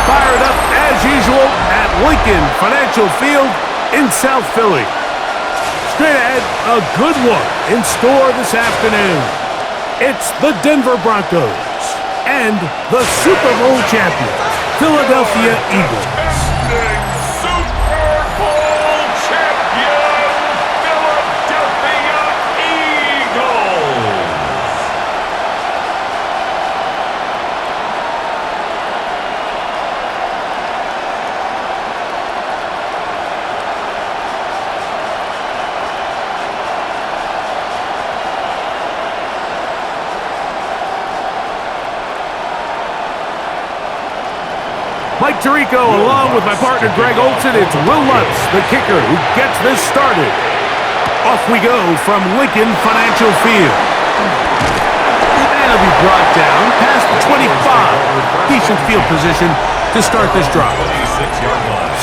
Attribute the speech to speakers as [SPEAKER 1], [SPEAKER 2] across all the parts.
[SPEAKER 1] fired up as usual at Lincoln Financial Field in South Philly. Straight ahead, a good one in store this afternoon. It's the Denver Broncos and the Super Bowl champion, Philadelphia Eagles.
[SPEAKER 2] Super Bowl champion, Philadelphia Eagles.
[SPEAKER 1] Mike Tirico, along with my partner Greg Olson, it's Will Lutz, the kicker, who gets this started. Off we go from Lincoln Financial Field. And it'll be brought down past the 25. Decent field position to start this drive.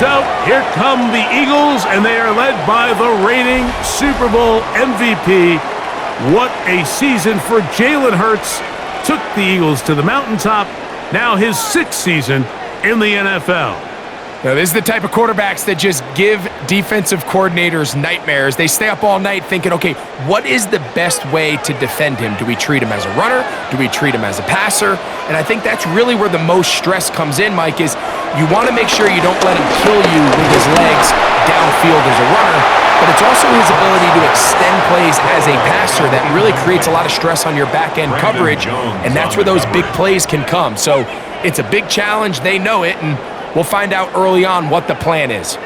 [SPEAKER 1] So here come the Eagles, and they are led by the reigning Super Bowl MVP. What a season for Jalen Hurts. Took the Eagles to the mountaintop. Now his 6th season in the NFL.
[SPEAKER 3] Now, this is the type of quarterbacks that just give defensive coordinators nightmares. They stay up all night thinking, okay, what is the best way to defend him? Do we treat him as a runner? Do we treat him as a passer? And I think that's really where the most stress comes in, Mike, is you want to make sure you don't let him kill you with his legs downfield as a runner, but it's also his ability to extend plays as a passer that really creates a lot of stress on your back-end coverage, and that's where those big plays can come. So it's a big challenge. They know it, and we'll find out early on what the plan is.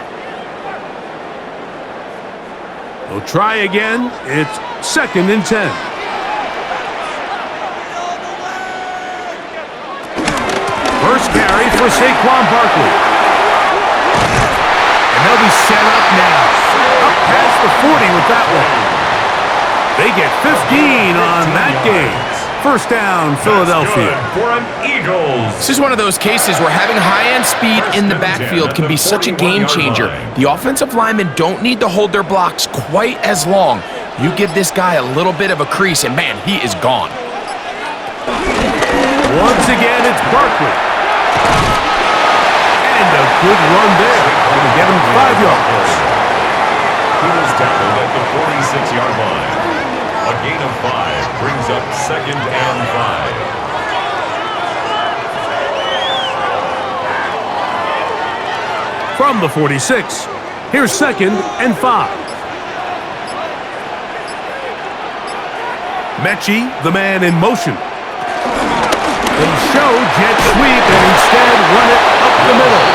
[SPEAKER 1] We'll try again. It's 2nd and 10. First carry for Saquon Barkley. And they'll be set up now. Up past the 40 with that one. They get 15 on that game. First down, Philadelphia.
[SPEAKER 2] For an Eagles.
[SPEAKER 3] This is one of those cases where having high-end speed in the backfield can be such a game changer. The offensive linemen don't need to hold their blocks quite as long. You give this guy a little bit of a crease, and man, he is gone.
[SPEAKER 1] Once again, it's Barkley. And a good run there. Going to get him 5 yards.
[SPEAKER 2] He was tackled at the 46-yard line. A gain of 5 brings up 2nd and 5.
[SPEAKER 1] From the 46, here's 2nd and 5. Mechie, the man in motion. They show jet sweep and instead run it up the middle.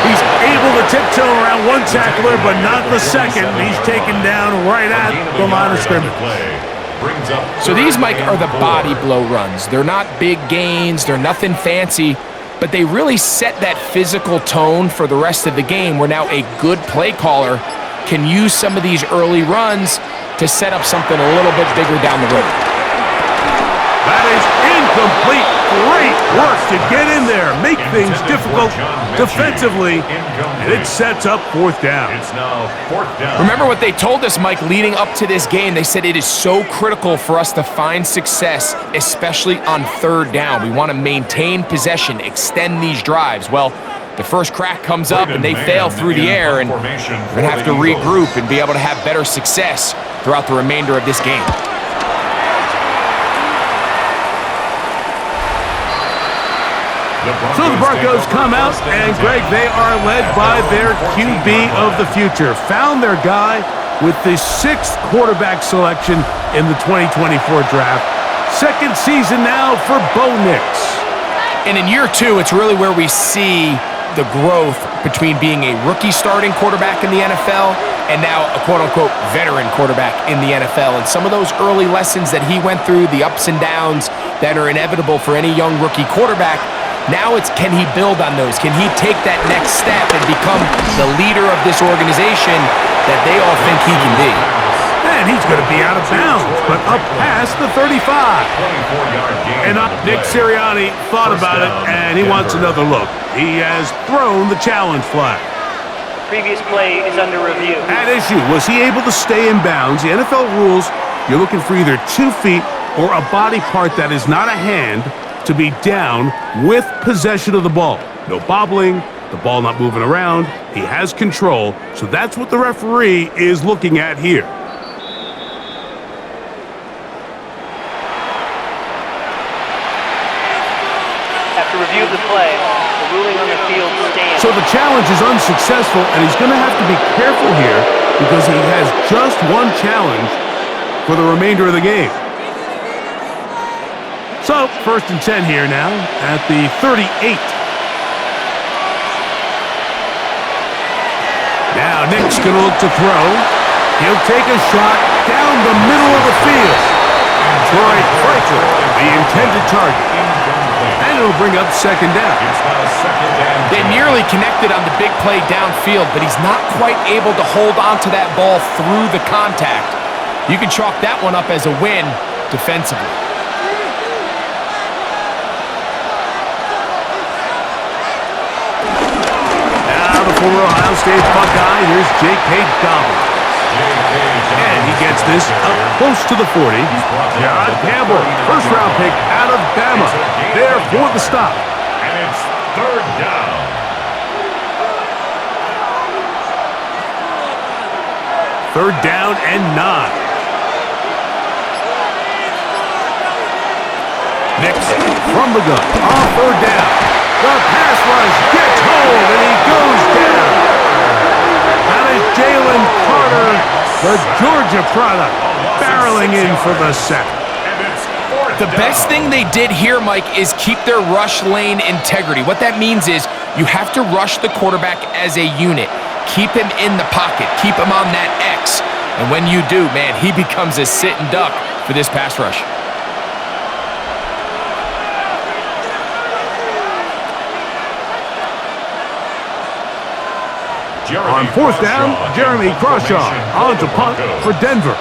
[SPEAKER 1] He's able to tiptoe around one tackler, but not the second. He's taken down right at the line of scrimmage.
[SPEAKER 3] So these, Mike, are the body blow runs. They're not big gains. They're nothing fancy, but they really set that physical tone for the rest of the game where now a good play caller can use some of these early runs to set up something a little bit bigger down the road.
[SPEAKER 1] That is incomplete. Great work to get in there, make things difficult defensively, and it sets up 4th down.
[SPEAKER 2] It's now 4th down.
[SPEAKER 3] Remember what they told us, Mike, leading up to this game. They said it is so critical for us to find success, especially on 3rd down. We want to maintain possession, extend these drives. Well, the first crack comes up and they fail through the air, and we're going to have to regroup and be able to have better success throughout the remainder of this game.
[SPEAKER 1] So the Broncos come out, and Greg, they are led by their QB of the future. Found their guy with the 6th quarterback selection in the 2024 draft. 2nd season now for Bo Nix.
[SPEAKER 3] And in year 2, it's really where we see the growth between being a rookie starting quarterback in the NFL and now a quote-unquote veteran quarterback in the NFL. And some of those early lessons that he went through, the ups and downs that are inevitable for any young rookie quarterback, now it's, can he build on those? Can he take that next step and become the leader of this organization that they all think he can be?
[SPEAKER 1] And he's going to be out of bounds, but up past the 35. And Nick Sirianni thought about it, and he wants another look. He has thrown the challenge flag.
[SPEAKER 4] Previous play is under review.
[SPEAKER 1] At issue, was he able to stay in bounds? The NFL rules, you're looking for either 2 feet or a body part that is not a hand to be down with possession of the ball. No bobbling, the ball not moving around. He has control, so that's what the referee is looking at here.
[SPEAKER 4] After review of the play, the ruling on the field stands.
[SPEAKER 1] So the challenge is unsuccessful, and he's going to have to be careful here because he has just one challenge for the remainder of the game. So, 1st and 10 here now at the 38. Now Nick's going to look to throw. He'll take a shot down the middle of the field. Troy Freicher, the intended target. And it'll bring up 2nd down.
[SPEAKER 3] They nearly connected on the big play downfield, but he's not quite able to hold on to that ball through the contact. You can chalk that one up as a win defensively.
[SPEAKER 1] Now the former Ohio State Buckeye, here's J.K. Dobbins. And he gets this up close to the 40. John Campbell, 1st-round pick out of Bama, there for the stop.
[SPEAKER 2] And it's 3rd down.
[SPEAKER 1] 3rd down and 9. Next, from the gun, on 3rd down. The pass rush gets home, and he goes down. That is Jalen Carter, the Georgia product, barreling in for the sack.
[SPEAKER 3] The best thing they did here, Mike, is keep their rush lane integrity. What that means is you have to rush the quarterback as a unit. Keep him in the pocket. Keep him on that X. And when you do, man, he becomes a sit and duck for this pass rush.
[SPEAKER 1] On 4th down, Jeremy Crawshaw on to punt for Denver.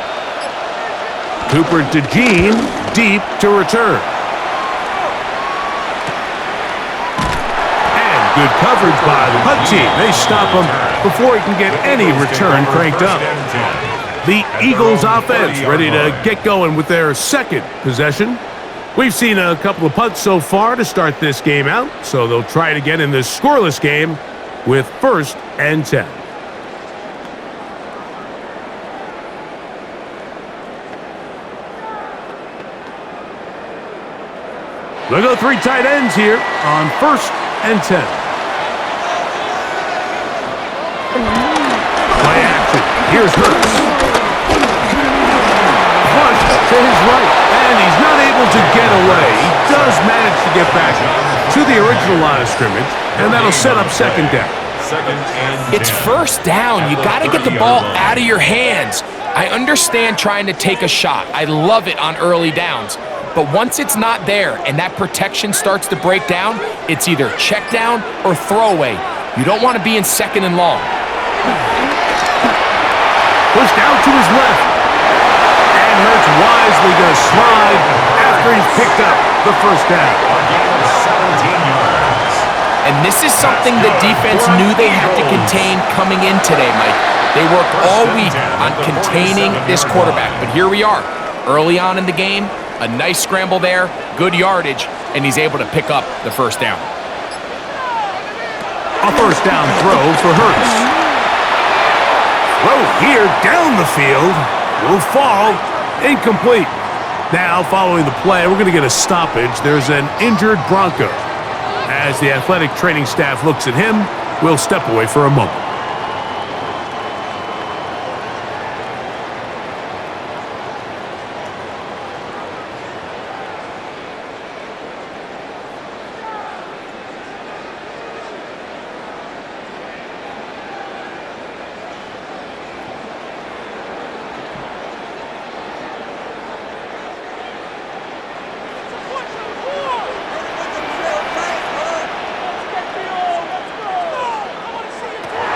[SPEAKER 1] Cooper DeJean deep to return. And good coverage by the punt team. They stop him before he can get any return cranked up. The Eagles offense ready to get going with their 2nd possession. We've seen a couple of punts so far to start this game out, so they'll try it again in this scoreless game with 1st and 10. We'll go 3 tight ends here on 1st and 10. Play action. Here's Hurts. Flush to his right, and he's not able to get away. He does manage to get back to the original line of scrimmage, and that'll set up 2nd down.
[SPEAKER 3] It's 1st down. You got to get the ball out of your hands. I understand trying to take a shot. I love it on early downs. But once it's not there and that protection starts to break down, it's either check down or throwaway. You don't want to be in 2nd and long.
[SPEAKER 1] Push down to his left. And Hurts wisely going to slide after he's picked up the 1st down.
[SPEAKER 2] 17 yards.
[SPEAKER 3] And this is something the defense knew they had to contain coming in today, Mike. They worked all week on containing this quarterback. But here we are, early on in the game. A nice scramble there, good yardage, and he's able to pick up the 1st down.
[SPEAKER 1] A 1st down throw for Hurts. Throw here down the field. Will fall. Incomplete. Now, following the play, we're going to get a stoppage. There's an injured Bronco. As the athletic training staff looks at him, we'll step away for a moment.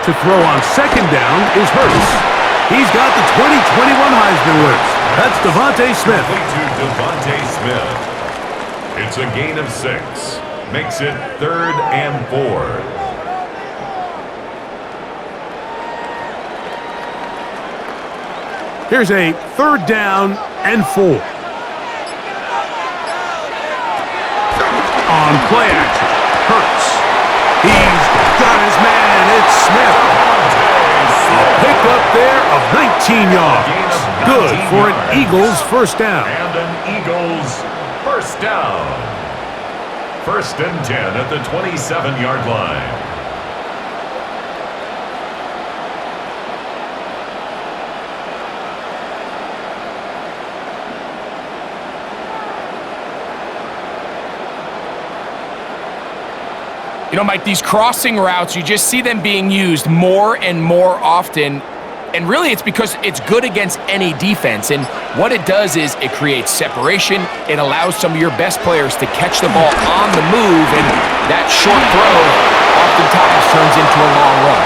[SPEAKER 1] To throw on 2nd down is Hurts. He's got the 2021 Heisman winner. That's Devontae Smith.
[SPEAKER 2] To Devontae Smith. It's a gain of 6. Makes it 3rd and 4.
[SPEAKER 1] Here's a 3rd down and 4. On play action, Hurts. He's got his man. It's Smith. A pickup there of 19 yards. Good for an Eagles first down.
[SPEAKER 2] And an Eagles first down. 1st and 10 at the 27-yard line.
[SPEAKER 3] You know, Mike, these crossing routes, you just see them being used more and more often. And really, it's because it's good against any defense. And what it does is it creates separation. It allows some of your best players to catch the ball on the move. And that short throw oftentimes turns into a long run.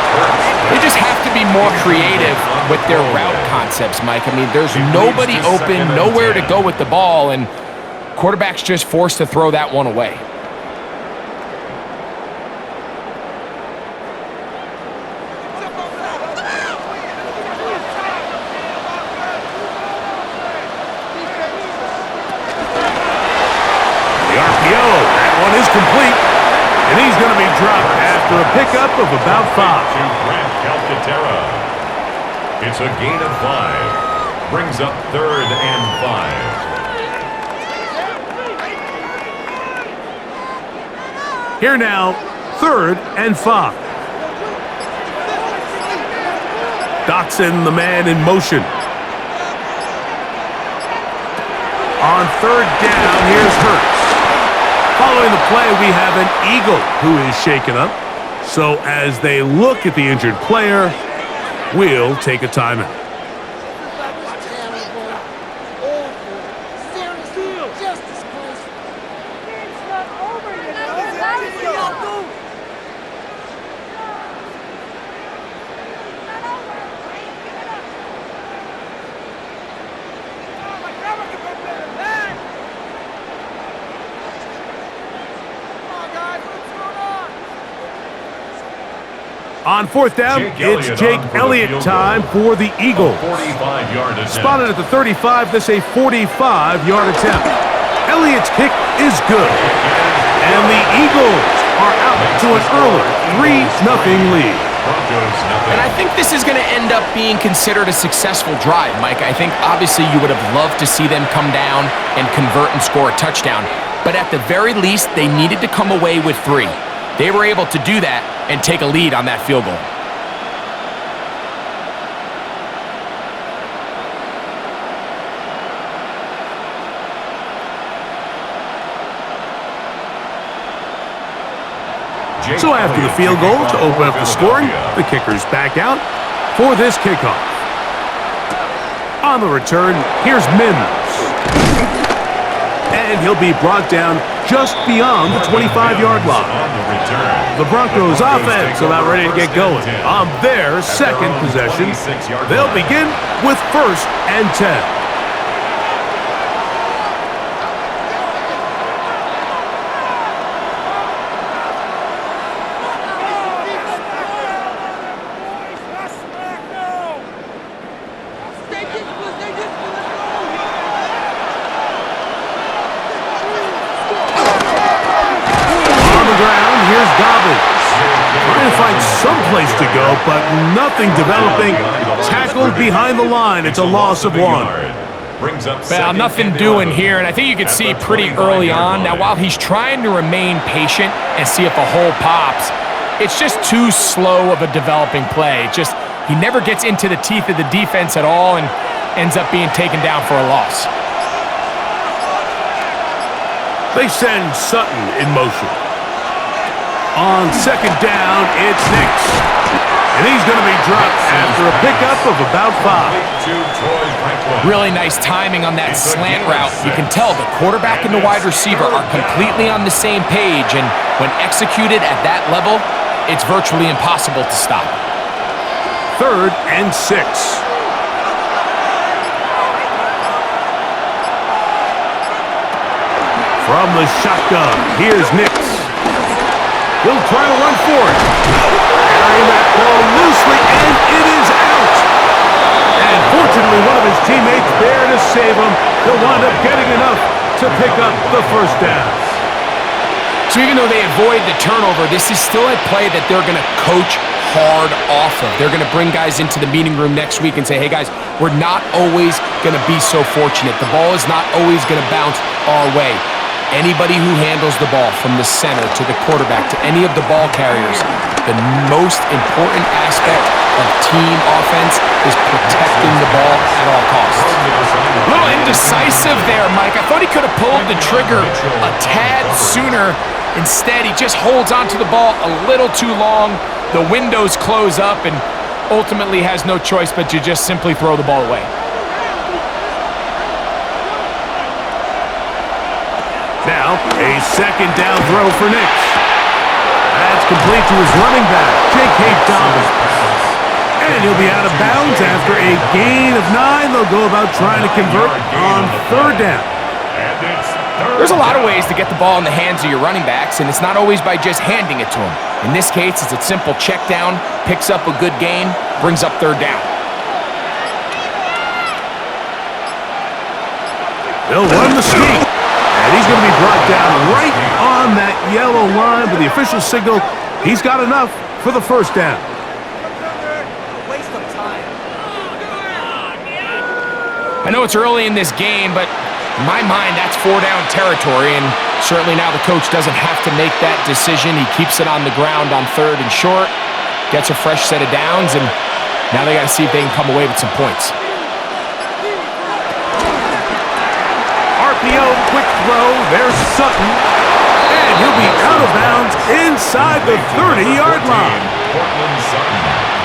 [SPEAKER 3] They just have to be more creative with their route concepts, Mike. I mean, there's nobody open, nowhere to go with the ball. And quarterback's just forced to throw that one away.
[SPEAKER 1] Complete, and he's going to be dropped after a pickup of about 5.
[SPEAKER 2] To Grant Calcaterra. It's a gain of 5. Brings up 3rd and 5.
[SPEAKER 1] Here now, 3rd and 5. Dotson, the man in motion. On 3rd down, here's Hurts. Following the play, we have an Eagle who is shaken up. So as they look at the injured player, we'll take a timeout. On 4th down, it's Jake Elliott time for the Eagles.
[SPEAKER 2] 45-yard attempt.
[SPEAKER 1] Spotted at the 35, this a 45-yard attempt. Elliott's kick is good. And the Eagles are out to an early 3-0 lead.
[SPEAKER 3] And I think this is going to end up being considered a successful drive, Mike. I think obviously you would have loved to see them come down and convert and score a touchdown. But at the very least, they needed to come away with 3. They were able to do that and take a lead on that field goal.
[SPEAKER 1] So after the field goal to open up the scoring, the kicker's back out for this kickoff. On the return, here's Mims. And he'll be brought down just beyond the 25-yard line. The Broncos offense about ready to get going. On their second possession, they'll begin with 1st and 10. Someplace to go, but nothing developing. Tackled behind the line. It's a loss of 1.
[SPEAKER 3] Well, nothing doing here, and I think you could see pretty early on. Now, while he's trying to remain patient and see if a hole pops, it's just too slow of a developing play. He never gets into the teeth of the defense at all and ends up being taken down for a loss.
[SPEAKER 1] They send Sutton in motion. On 2nd down, it's Nix. And he's going to be dropped after a pickup of about 5.
[SPEAKER 3] Really nice timing on that slant route. You can tell the quarterback and the wide receiver are completely on the same page, and when executed at that level, it's virtually impossible to stop.
[SPEAKER 1] 3rd and 6. From the shotgun, here's Nix. He'll try to run for it. Carrying that ball loosely, and it is out. And fortunately, one of his teammates there to save him. He'll wind up getting enough to pick up the 1st down.
[SPEAKER 3] So even though they avoid the turnover, this is still a play that they're going to coach hard off of. They're going to bring guys into the meeting room next week and say, hey guys, we're not always going to be so fortunate. The ball is not always going to bounce our way. Anybody who handles the ball from the center to the quarterback to any of the ball carriers, the most important aspect of team offense is protecting the ball at all costs. A little indecisive there, Mike. I thought he could have pulled the trigger a tad sooner. Instead, he just holds onto the ball a little too long. The windows close up and ultimately has no choice but to just simply throw the ball away.
[SPEAKER 1] Now, a second down throw for Nix. That's complete to his running back, J.K. Dobbins. And he'll be out of bounds after a gain of 9. They'll go about trying to convert on third down.
[SPEAKER 3] There's a lot of ways to get the ball in the hands of your running backs, and it's not always by just handing it to them. In this case, it's a simple check down, picks up a good gain, brings up third down.
[SPEAKER 1] They'll run the sneak. And he's going to be brought down right on that yellow line, but the official signal, he's got enough for the first down.
[SPEAKER 3] I know it's early in this game, but in my mind, that's 4-down territory, and certainly now the coach doesn't have to make that decision. He keeps it on the ground on third and short, gets a fresh set of downs, and now they got to see if they can come away with some points.
[SPEAKER 1] RPO, quick throw, there's Sutton, and he'll be out of bounds inside the 30-yard line.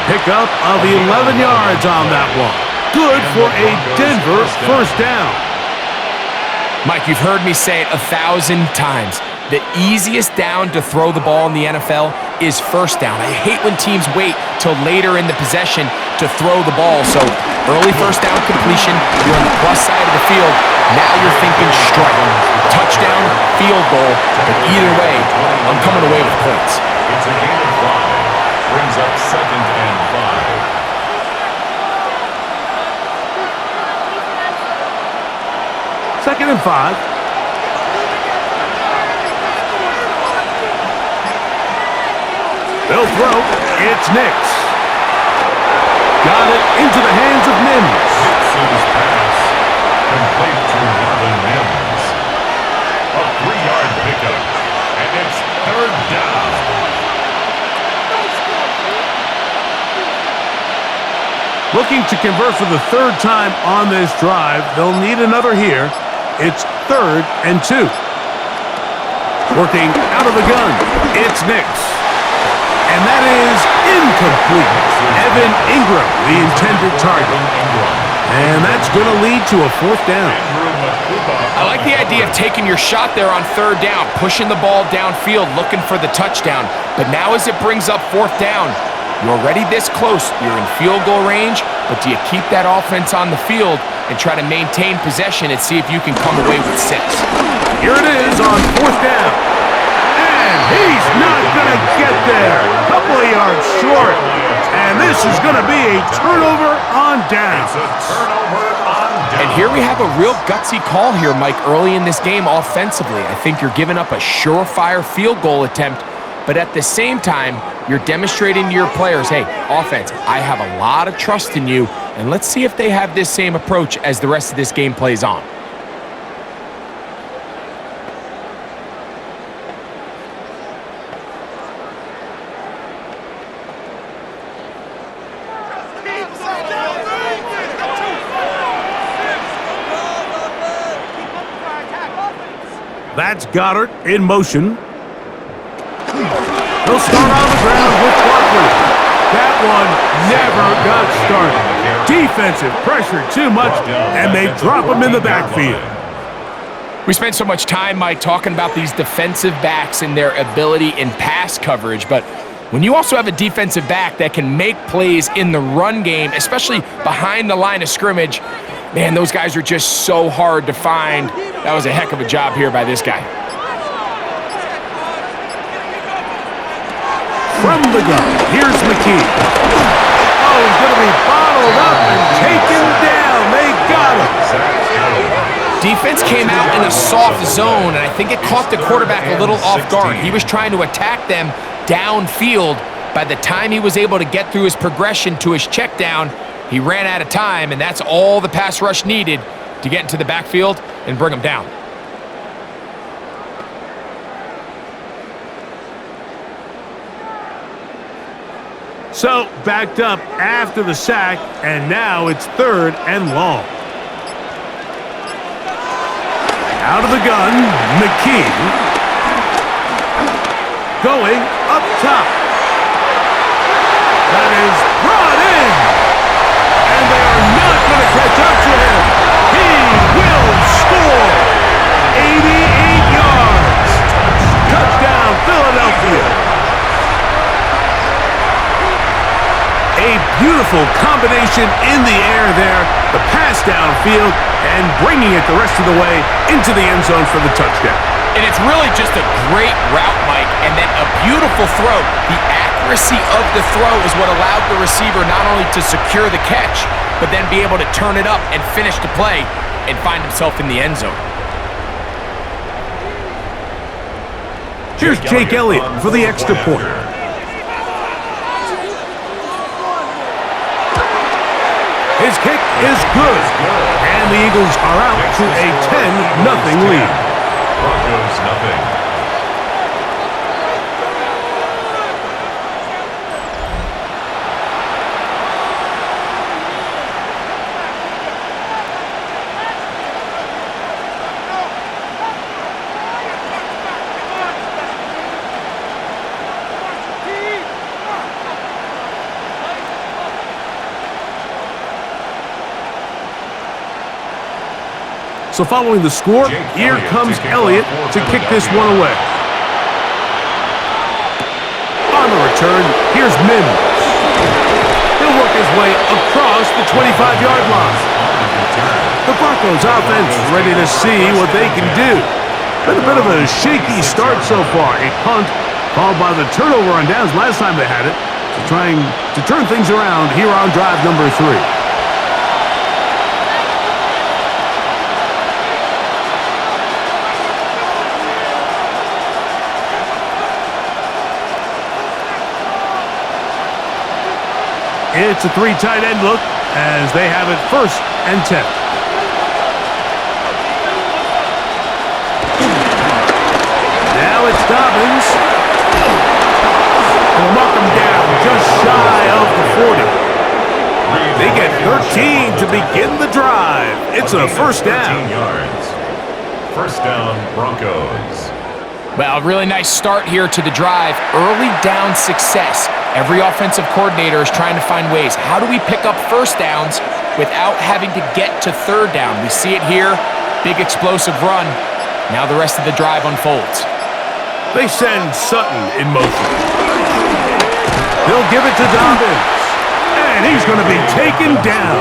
[SPEAKER 1] Pickup of 11 yards on that one. Good for a Denver first down.
[SPEAKER 3] Mike, you've heard me say it 1,000 times. The easiest down to throw the ball in the NFL is first down. I hate when teams wait till later in the possession to throw the ball. So early first down completion, you're on the plus side of the field. Now you're thinking strike. Touchdown, field goal. But either way, I'm coming away with points.
[SPEAKER 2] It's a gain of 5. Brings up 2nd and 5.
[SPEAKER 1] Second and 5. They'll throw. It's Nix. Got it into the hands of Mims.
[SPEAKER 2] Nix's pass complete to Marvin Mims. A 3-yard pickup, and it's third down.
[SPEAKER 1] Looking to convert for the third time on this drive. They'll need another here. It's 3rd and 2. Working out of the gun. It's Nix. And that is incomplete. Evan Ingram, the intended target. And that's going to lead to a 4th down.
[SPEAKER 3] I like the idea of taking your shot there on third down, pushing the ball downfield, looking for the touchdown. But now as it brings up 4th down, you're already this close. You're in field goal range, but do you keep that offense on the field and try to maintain possession and see if you can come away with 6?
[SPEAKER 1] Here it is on 4th down. And he's not going to get there. Couple of yards short. And this is going to be a turnover on down.
[SPEAKER 2] It's a turnover on down.
[SPEAKER 3] And here we have a real gutsy call here, Mike, early in this game offensively. I think you're giving up a surefire field goal attempt, but at the same time, you're demonstrating to your players, hey, offense, I have a lot of trust in you, and let's see if they have this same approach as the rest of this game plays on.
[SPEAKER 1] That's Goddard in motion. They'll start on the ground with Barkley. That one never got started. Defensive pressure too much, and they drop him in the backfield.
[SPEAKER 3] We spent so much time, Mike, talking about these defensive backs and their ability in pass coverage, but when you also have a defensive back that can make plays in the run game, especially behind the line of scrimmage, man, those guys are just so hard to find. That was a heck of a job here by this guy.
[SPEAKER 1] From the gun, here's McKee. Oh, he's going to be bottled up and taken down. They got him.
[SPEAKER 3] Defense came out in a soft zone, and I think it caught the quarterback a little off guard. He was trying to attack them downfield. By the time he was able to get through his progression to his check down, he ran out of time, and that's all the pass rush needed to get into the backfield and bring him down.
[SPEAKER 1] So, backed up after the sack, and now it's 3rd and long. Out of the gun, McKee. Going up top. That is brought in. And they are not going to catch up to him. He will score. 88 yards. Touchdown, Philadelphia. A beautiful combination in the air there. The pass downfield and bringing it the rest of the way into the end zone for the touchdown.
[SPEAKER 3] And it's really just a great route, Mike, and then a beautiful throw. The accuracy of the throw is what allowed the receiver not only to secure the catch, but then be able to turn it up and finish the play and find himself in the end zone.
[SPEAKER 1] Here's Jake Elliott for the extra point. His kick is good, and the Eagles are out to a 10-0 lead.
[SPEAKER 2] Broncos nothing.
[SPEAKER 1] So following the score, here comes Elliott to kick this one away. On the return, here's Mims. He'll work his way across the 25-yard line. The Broncos offense ready to see what they can do. Been a bit of a shaky start so far. A punt followed by the turnover on downs last time they had it. So trying to turn things around here on drive number 3. It's a 3 tight end look as they have it 1st and 10. Now it's Dobbins. They'll mark him down just shy of the 40. They get 13 to begin the drive. It's a 1st down.
[SPEAKER 2] 13 yards. 1st down, Broncos.
[SPEAKER 3] Well, a really nice start here to the drive. Early down success. Every offensive coordinator is trying to find ways. How do we pick up 1st downs without having to get to 3rd down? We see it here. Big explosive run. Now the rest of the drive unfolds.
[SPEAKER 1] They send Sutton in motion. They'll give it to Dobbins. And he's going to be taken down.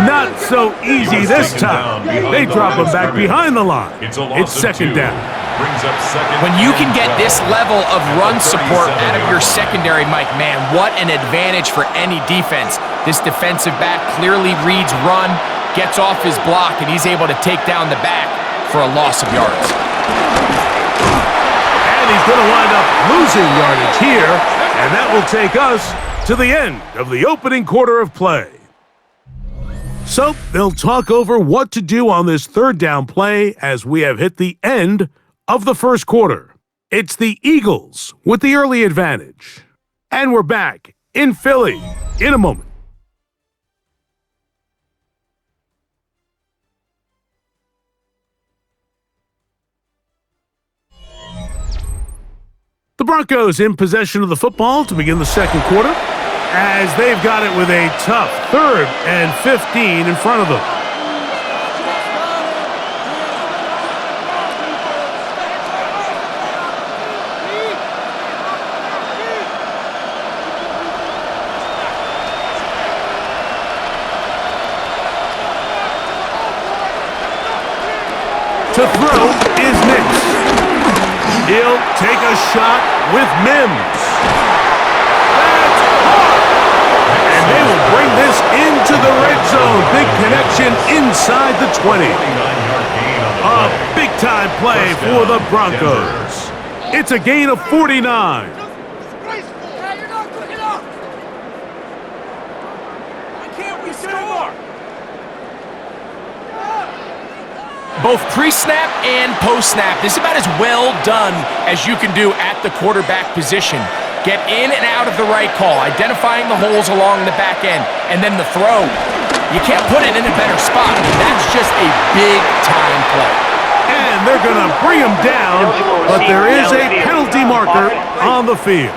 [SPEAKER 1] Not so easy this time. They drop him back behind the line. It's 2nd down.
[SPEAKER 3] When you can get this level of run support out of your secondary, Mike, man, what an advantage for any defense. This defensive back clearly reads run, gets off his block, and he's able to take down the back for a loss of yards.
[SPEAKER 1] And he's going to wind up losing yardage here, and that will take us to the end of the opening quarter of play. So they'll talk over what to do on this 3rd down play as we have hit the end of the 1st quarter. It's the Eagles with the early advantage. And we're back in Philly in a moment. The Broncos in possession of the football to begin the 2nd quarter as they've got it with a tough 3rd and 15 in front of them. To throw is Nix. He'll take a shot with Mims. That's hard. And they will bring this into the red zone. Big connection inside the 20.
[SPEAKER 2] 29-yard gain
[SPEAKER 1] A big-time play for the Broncos. It's a gain of 49.
[SPEAKER 3] Both pre-snap and post-snap, this is about as well done as you can do at the quarterback position. Get in and out of the right call, identifying the holes along the back end, and then the throw. You can't put it in a better spot. That's just a big-time play.
[SPEAKER 1] And they're going to bring him down, but there is a penalty marker on the field.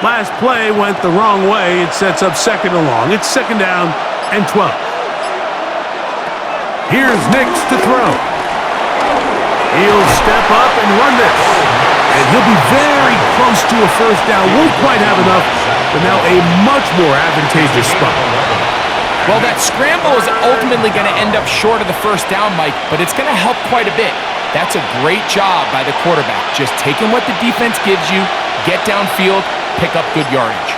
[SPEAKER 1] Last play went the wrong way. It sets up second and long. It's second down and 12. Here's Nix to throw. He'll step up and run this. And he'll be very close to a first down. Won't quite have enough, but now a much more advantageous spot.
[SPEAKER 3] Well, that scramble is ultimately going to end up short of the first down, Mike, but it's going to help quite a bit. That's a great job by the quarterback. Just taking what the defense gives you, get downfield, pick up good yardage.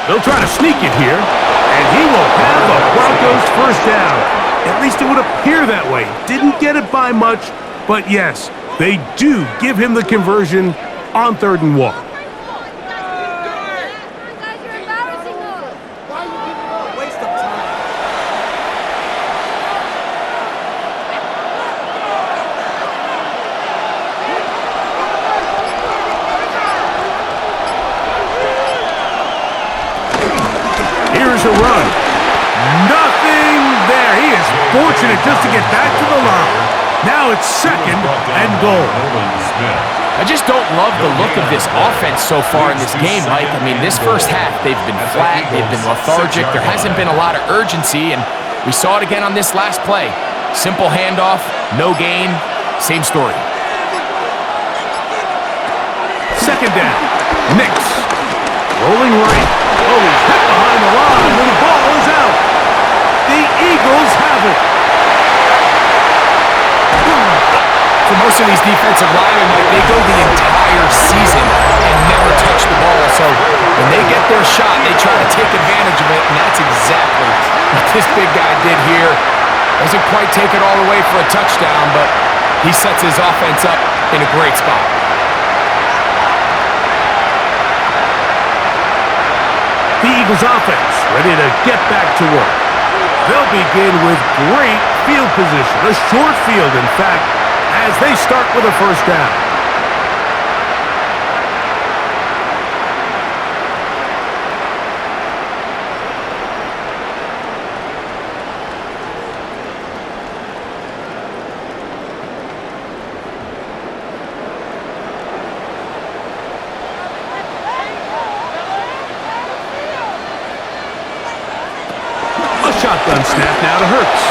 [SPEAKER 1] They'll try to sneak it here, and he will have the Broncos first down. At least it would appear that way. Didn't get it by much, but yes, they do give him the conversion on 3rd and 1. A run. Nothing there. He is fortunate just to get back to the line. Now it's second and goal.
[SPEAKER 3] I just don't love the look of this offense so far in this game, Mike. I mean, this first half, they've been flat, they've been lethargic. There hasn't been a lot of urgency, and we saw it again on this last play. Simple handoff, no gain, same story.
[SPEAKER 1] Second down. Nix. Rolling right. Oh, he's hit behind the line, and the ball is out. The Eagles have it.
[SPEAKER 3] For most of these defensive linemen, they go the entire season and never touch the ball. So when they get their shot, they try to take advantage of it, and that's exactly what this big guy did here. Doesn't quite take it all the way for a touchdown, but he sets his offense up in a great spot.
[SPEAKER 1] The Eagles offense ready to get back to work. They'll begin with great field position, a short field, in fact, as they start with a first down. Shotgun snap now to Hurts.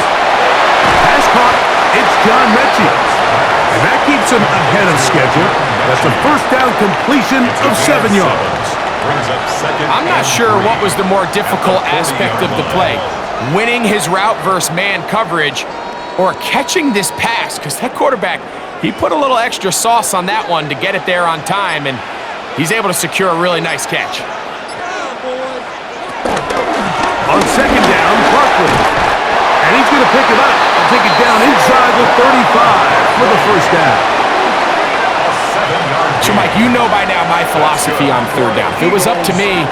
[SPEAKER 1] Pass caught. It's John Mechie. And that keeps him ahead of schedule. That's a first down completion of 7 yards.
[SPEAKER 3] I'm not sure what was the more difficult aspect of the play. Winning his route versus man coverage or catching this pass, because that quarterback, he put a little extra sauce on that one to get it there on time, and he's able to secure a really nice catch.
[SPEAKER 1] On second down, Barkley. And he's going to pick it up and take it down inside the 35 for the first down.
[SPEAKER 3] So, Mike, you know by now my philosophy on 3rd down. If it was up to me,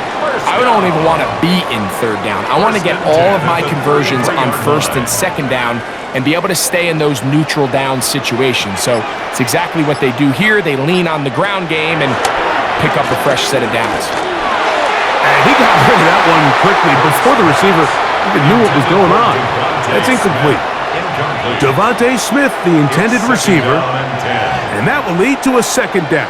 [SPEAKER 3] I don't even want to be in 3rd down. I want to get all of my conversions on 1st and 2nd down and be able to stay in those neutral down situations. So it's exactly what they do here. They lean on the ground game and pick up a fresh set of downs.
[SPEAKER 1] And he got rid of that one quickly before the receiver even knew what was going on. That's incomplete. Devontae Smith, the intended receiver, and that will lead to a second down.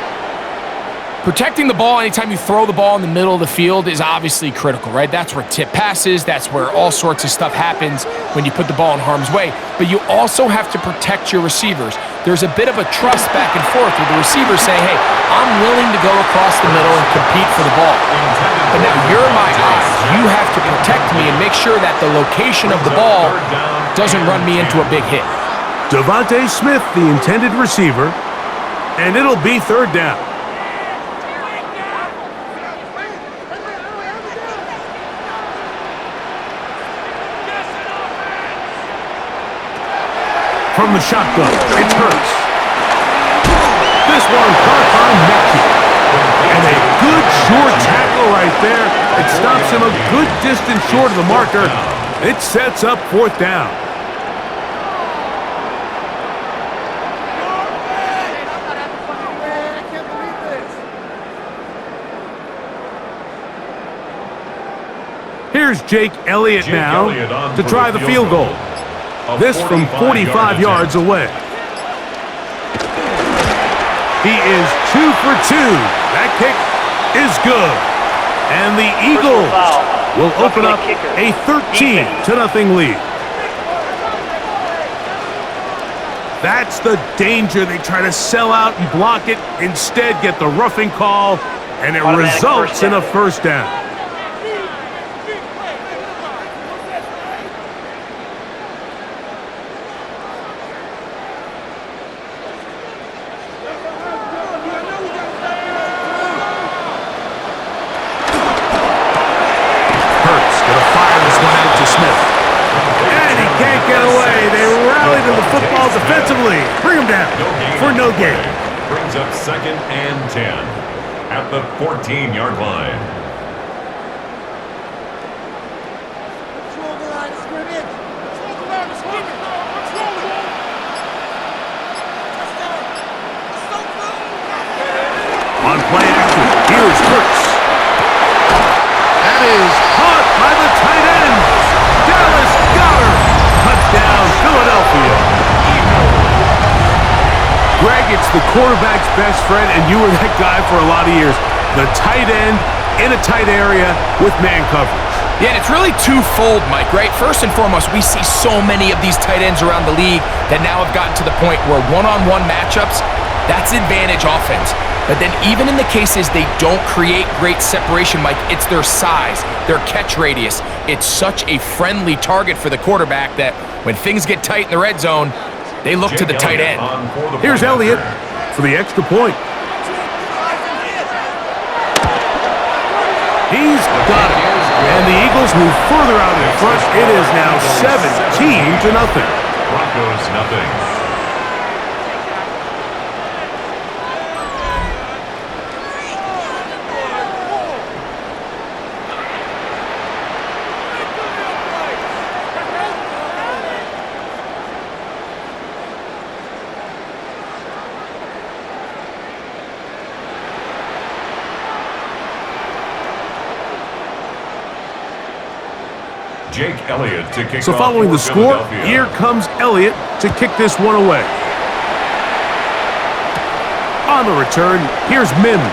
[SPEAKER 3] Protecting the ball anytime you throw the ball in the middle of the field is obviously critical, right? That's where tip passes, that's where all sorts of stuff happens when you put the ball in harm's way. But you also have to protect your receivers. there's a bit of a trust back and forth with the receiver saying, hey, I'm willing to go across the middle and compete for the ball. But now you're my eyes. You have to protect me and make sure that the location of the ball doesn't run me into a big hit.
[SPEAKER 1] Devontae Smith, the intended receiver, and it'll be third down. From the shotgun, it's Hurts. This one caught by Mickey. And a good short tackle right there. It stops him a good distance short of the marker. It sets up fourth down. Here's Jake Elliott now to try the field goal. This from 45 yards away. He is 2 for 2. That kick is good. And the Eagles will open up a 13-0 lead. That's the danger. They try to sell out and block it. Instead, get the roughing call, and it results in a first down. Defensively, bring him down for no gain.
[SPEAKER 2] Brings up 2nd and 10 at the 14-yard line.
[SPEAKER 1] On play action, here's Hurts. That is caught by the tight end. Dallas Goedert. Touchdown, Philadelphia. Greg, it's the quarterback's best friend, and you were that guy for a lot of years. The tight end in a tight area with man coverage.
[SPEAKER 3] Yeah, and it's really twofold, Mike, right? First and foremost, we see so many of these tight ends around the league that now have gotten to the point where one-on-one matchups, that's advantage offense. But then even in the cases they don't create great separation, Mike, it's their size, their catch radius. It's such a friendly target for the quarterback that when things get tight in the red zone, they look to the tight end.
[SPEAKER 1] Here's Elliott for the extra point. He's got it. And the Eagles move further out in front. It is now 17-0.
[SPEAKER 2] Broncos nothing. Jake Elliott to kick
[SPEAKER 1] So
[SPEAKER 2] off
[SPEAKER 1] following
[SPEAKER 2] for
[SPEAKER 1] the score,
[SPEAKER 2] Philadelphia.
[SPEAKER 1] here comes Elliott to kick this one away. On the return, here's Mims.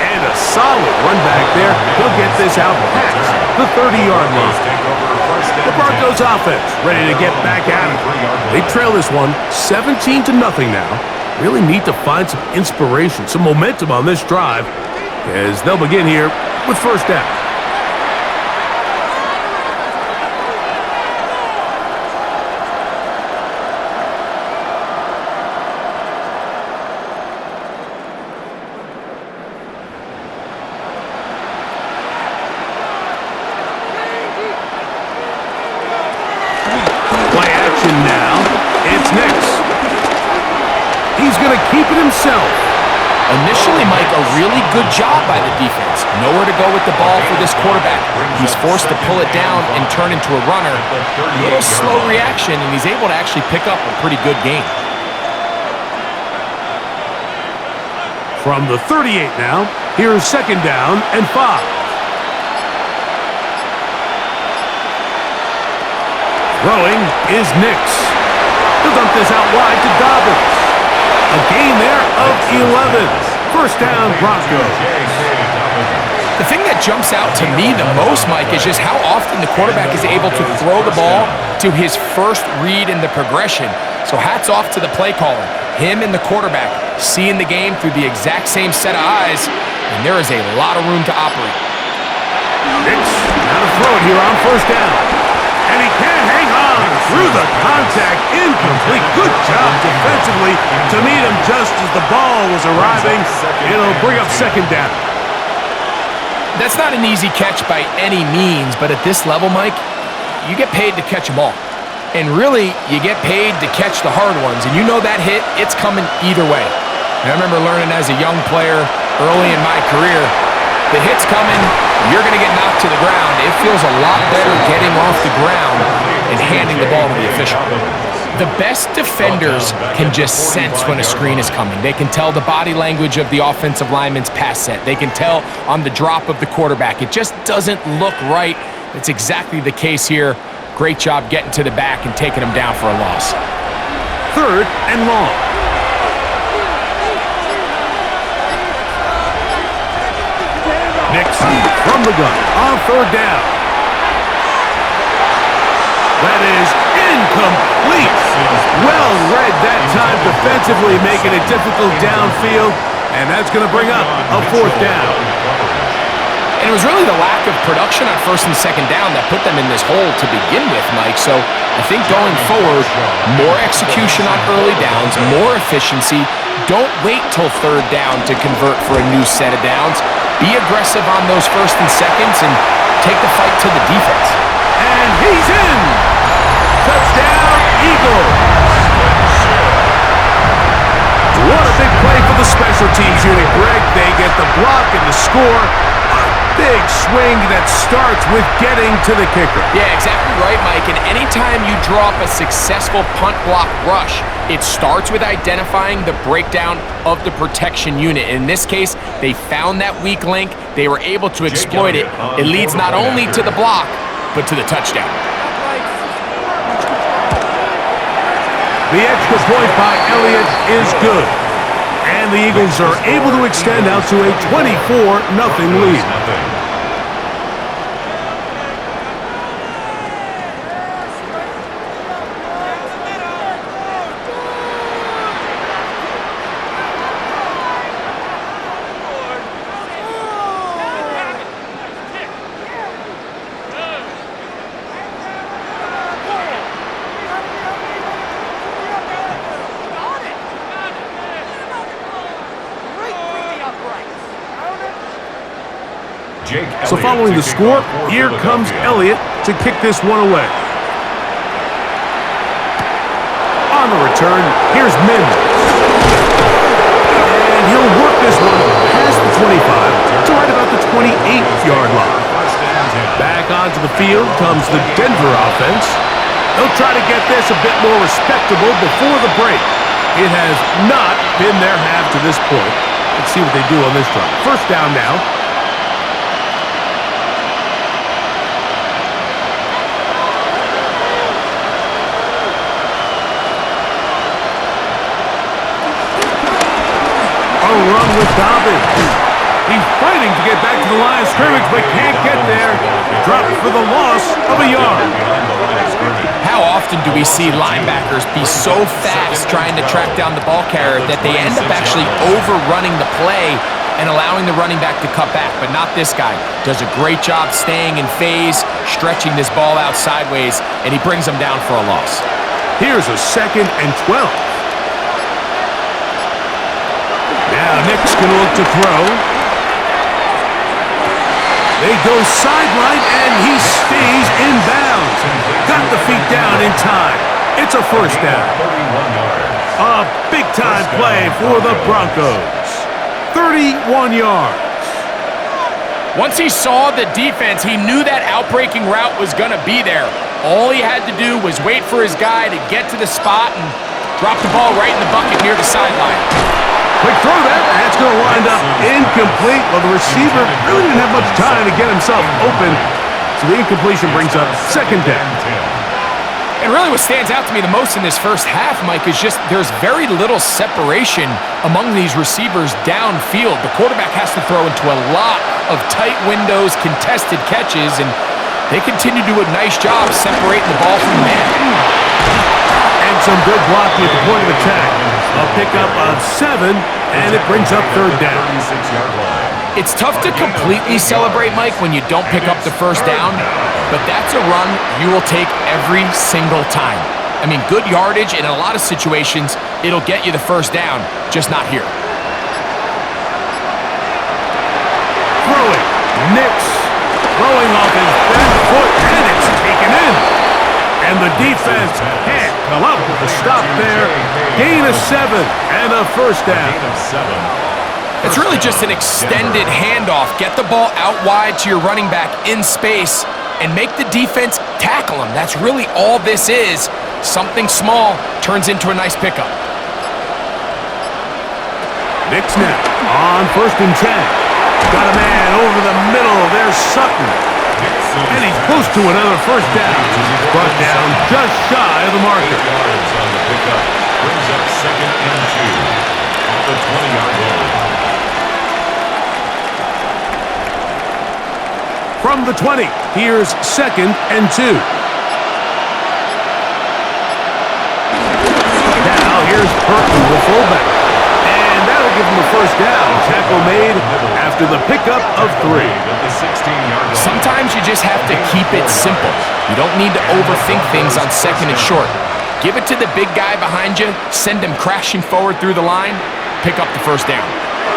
[SPEAKER 1] And a solid run back there. He'll get this out past the 30-yard line. The Broncos offense ready to get back at it. They trail this one 17-0 now. Really need to find some inspiration, some momentum on this drive as they'll begin here with first down. Now, it's Nix. He's going to keep it himself.
[SPEAKER 3] Initially, Mike, a really good job by the defense. Nowhere to go with the ball for this quarterback. He's forced to pull it down and turn into a runner. A little slow reaction, and he's able to actually pick up a pretty good game.
[SPEAKER 1] From the 38 now, here's 2nd down and 5. Throwing is Nix. He'll dump this out wide to Dobbins. A gain there of 11. First down, Broncos.
[SPEAKER 3] The thing that jumps out to me the most, Mike, is just how often the quarterback is able to throw the ball to his first read in the progression. So hats off to the play caller, him and the quarterback, seeing the game through the exact same set of eyes, and there is a lot of room to operate.
[SPEAKER 1] Nix, now to throw it here on first down. And he can't hang on through the contact. Incomplete. Good job defensively to meet him just as the ball was arriving. It'll bring up second down.
[SPEAKER 3] That's not an easy catch by any means, but at this level, Mike, you get paid to catch them all. And really, you get paid to catch the hard ones. And you know that hit, it's coming either way. And I remember learning as a young player early in my career, the hit's coming, you're going to get knocked to the ground. It feels a lot better getting off the ground and handing the ball to the official. The best defenders can just sense when a screen is coming. They can tell the body language of the offensive lineman's pass set. They can tell on the drop of the quarterback. It just doesn't look right. It's exactly the case here. Great job getting to the back and taking him down for a loss.
[SPEAKER 1] Third and long. Nixon from the gun on third down. That is incomplete. Well read that time defensively, making it difficult downfield, and that's going to bring up a fourth down.
[SPEAKER 3] And it was really the lack of production on first and second down that put them in this hole to begin with, Mike. So I think going forward, more execution on early downs, more efficiency. Don't wait till third down to convert for a new set of downs. Be aggressive on those first and seconds and take the fight to the defense.
[SPEAKER 1] And he's in! Touchdown, Eagles! What a big play for the special teams unit, Greg. They get the block and the score. Big swing that starts with getting to the kicker.
[SPEAKER 3] Yeah, exactly right, Mike. And anytime you draw up a successful punt block rush, it starts with identifying the breakdown of the protection unit. In this case, they found that weak link. They were able to exploit it. It leads not only to the block, but to the touchdown.
[SPEAKER 1] The extra point by Elliott is good. And the Eagles are able to extend out to a 24-0 lead. So following the score, here comes Elliott to kick this one away. On the return, here's Min. And he'll work this one past the 25 to right about the 28-yard line. Back onto the field comes the Denver offense. They'll try to get this a bit more respectable before the break. It has not been their half to this point. Let's see what they do on this drive. First down now. Run with Dobbins. He's fighting to get back to the line of scrimmage, but can't get there. Dropped for the loss of a yard.
[SPEAKER 3] How often do we see linebackers be so fast trying to track down the ball carrier that they end up actually overrunning the play and allowing the running back to cut back? But not this guy. Does a great job staying in phase, stretching this ball out sideways, and he brings them down for a loss.
[SPEAKER 1] Here's a 2nd and 12. Now Nick's going to look to throw. They go sideline, and he stays in bounds. Got the feet down in time. It's a first down. A big-time play for the Broncos. 31 yards.
[SPEAKER 3] Once he saw the defense, he knew that outbreaking route was going to be there. All he had to do was wait for his guy to get to the spot and drop the ball right in the bucket near the sideline.
[SPEAKER 1] Quick throw that. That's going to wind up incomplete. Well, the receiver really didn't have much time to get himself open. So the incompletion brings up second down.
[SPEAKER 3] And really what stands out to me the most in this first half, Mike, is just there's very little separation among these receivers downfield. The quarterback has to throw into a lot of tight windows, contested catches, and they continue to do a nice job separating the ball from the man.
[SPEAKER 1] And some good blocking at the point of attack. A pickup of 7, and it brings up third down.
[SPEAKER 2] 36-yard line.
[SPEAKER 3] It's tough to completely celebrate, Mike, when you don't pick up the first down, but that's a run you will take every single time. I mean, good yardage, and in a lot of situations, it'll get you the first down, just not here.
[SPEAKER 1] Throwing. Nix. Throwing off his back foot, and it's taken in. And the defense can't come up with a stop there. Gain of 7 and a first down.
[SPEAKER 2] Gain of 7.
[SPEAKER 3] It's really just an extended handoff. Get the ball out wide to your running back in space and make the defense tackle him. That's really all this is. Something small turns into a nice pickup.
[SPEAKER 1] Nix now on 1st and 10. Got a man over the middle. There's Sutton. And he's close to another first down. Brought down just shy of the marker.
[SPEAKER 2] 8 yards on the pickup. Brings up 2nd and 2 on the 20-yard line.
[SPEAKER 1] From the 20, here's 2nd and 2. Now here's Burton, the fullback. And that'll give him the first down. Tackle made after the pickup of 3.
[SPEAKER 3] Sometimes you just have to keep it simple. You don't need to overthink things on 2nd and short. Give it to the big guy behind you, send him crashing forward through the line, pick up the first down.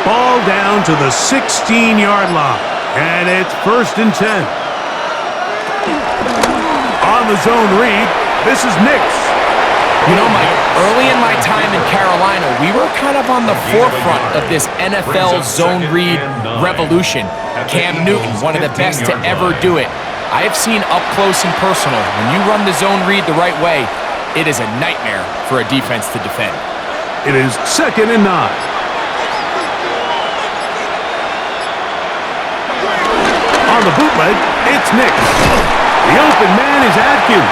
[SPEAKER 1] Ball down to the 16-yard line. And it's 1st and 10. On the zone read, this is Nix.
[SPEAKER 3] You know, Mike, early in my time in Carolina, we were kind of on the forefront of this NFL zone read revolution. Cam Newton, one of the best to ever do it. I have seen up close and personal, when you run the zone read the right way, it is a nightmare for a defense to defend.
[SPEAKER 1] It is 2nd and 9. On the bootleg, it's Nix. The open man is Atkins.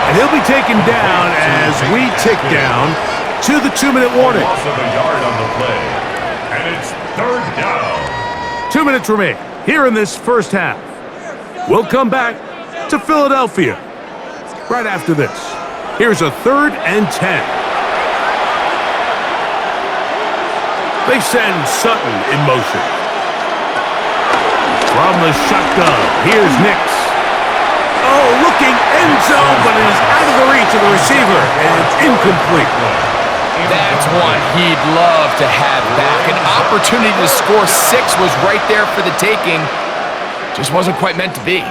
[SPEAKER 1] And he'll be taken down as we tick down to the 2-minute warning.
[SPEAKER 2] Loss of a yard on the play. And it's 3rd down.
[SPEAKER 1] 2 minutes remain here in this first half. We'll come back to Philadelphia right after this. Here's a 3rd and 10. They send Sutton in motion. From the shotgun, here's Nix. Oh, looking end zone, but it is out of the reach of the receiver, and it's incomplete.
[SPEAKER 3] That's one he'd love to have back. An opportunity to score 6 was right there for the taking. Just wasn't quite meant to be.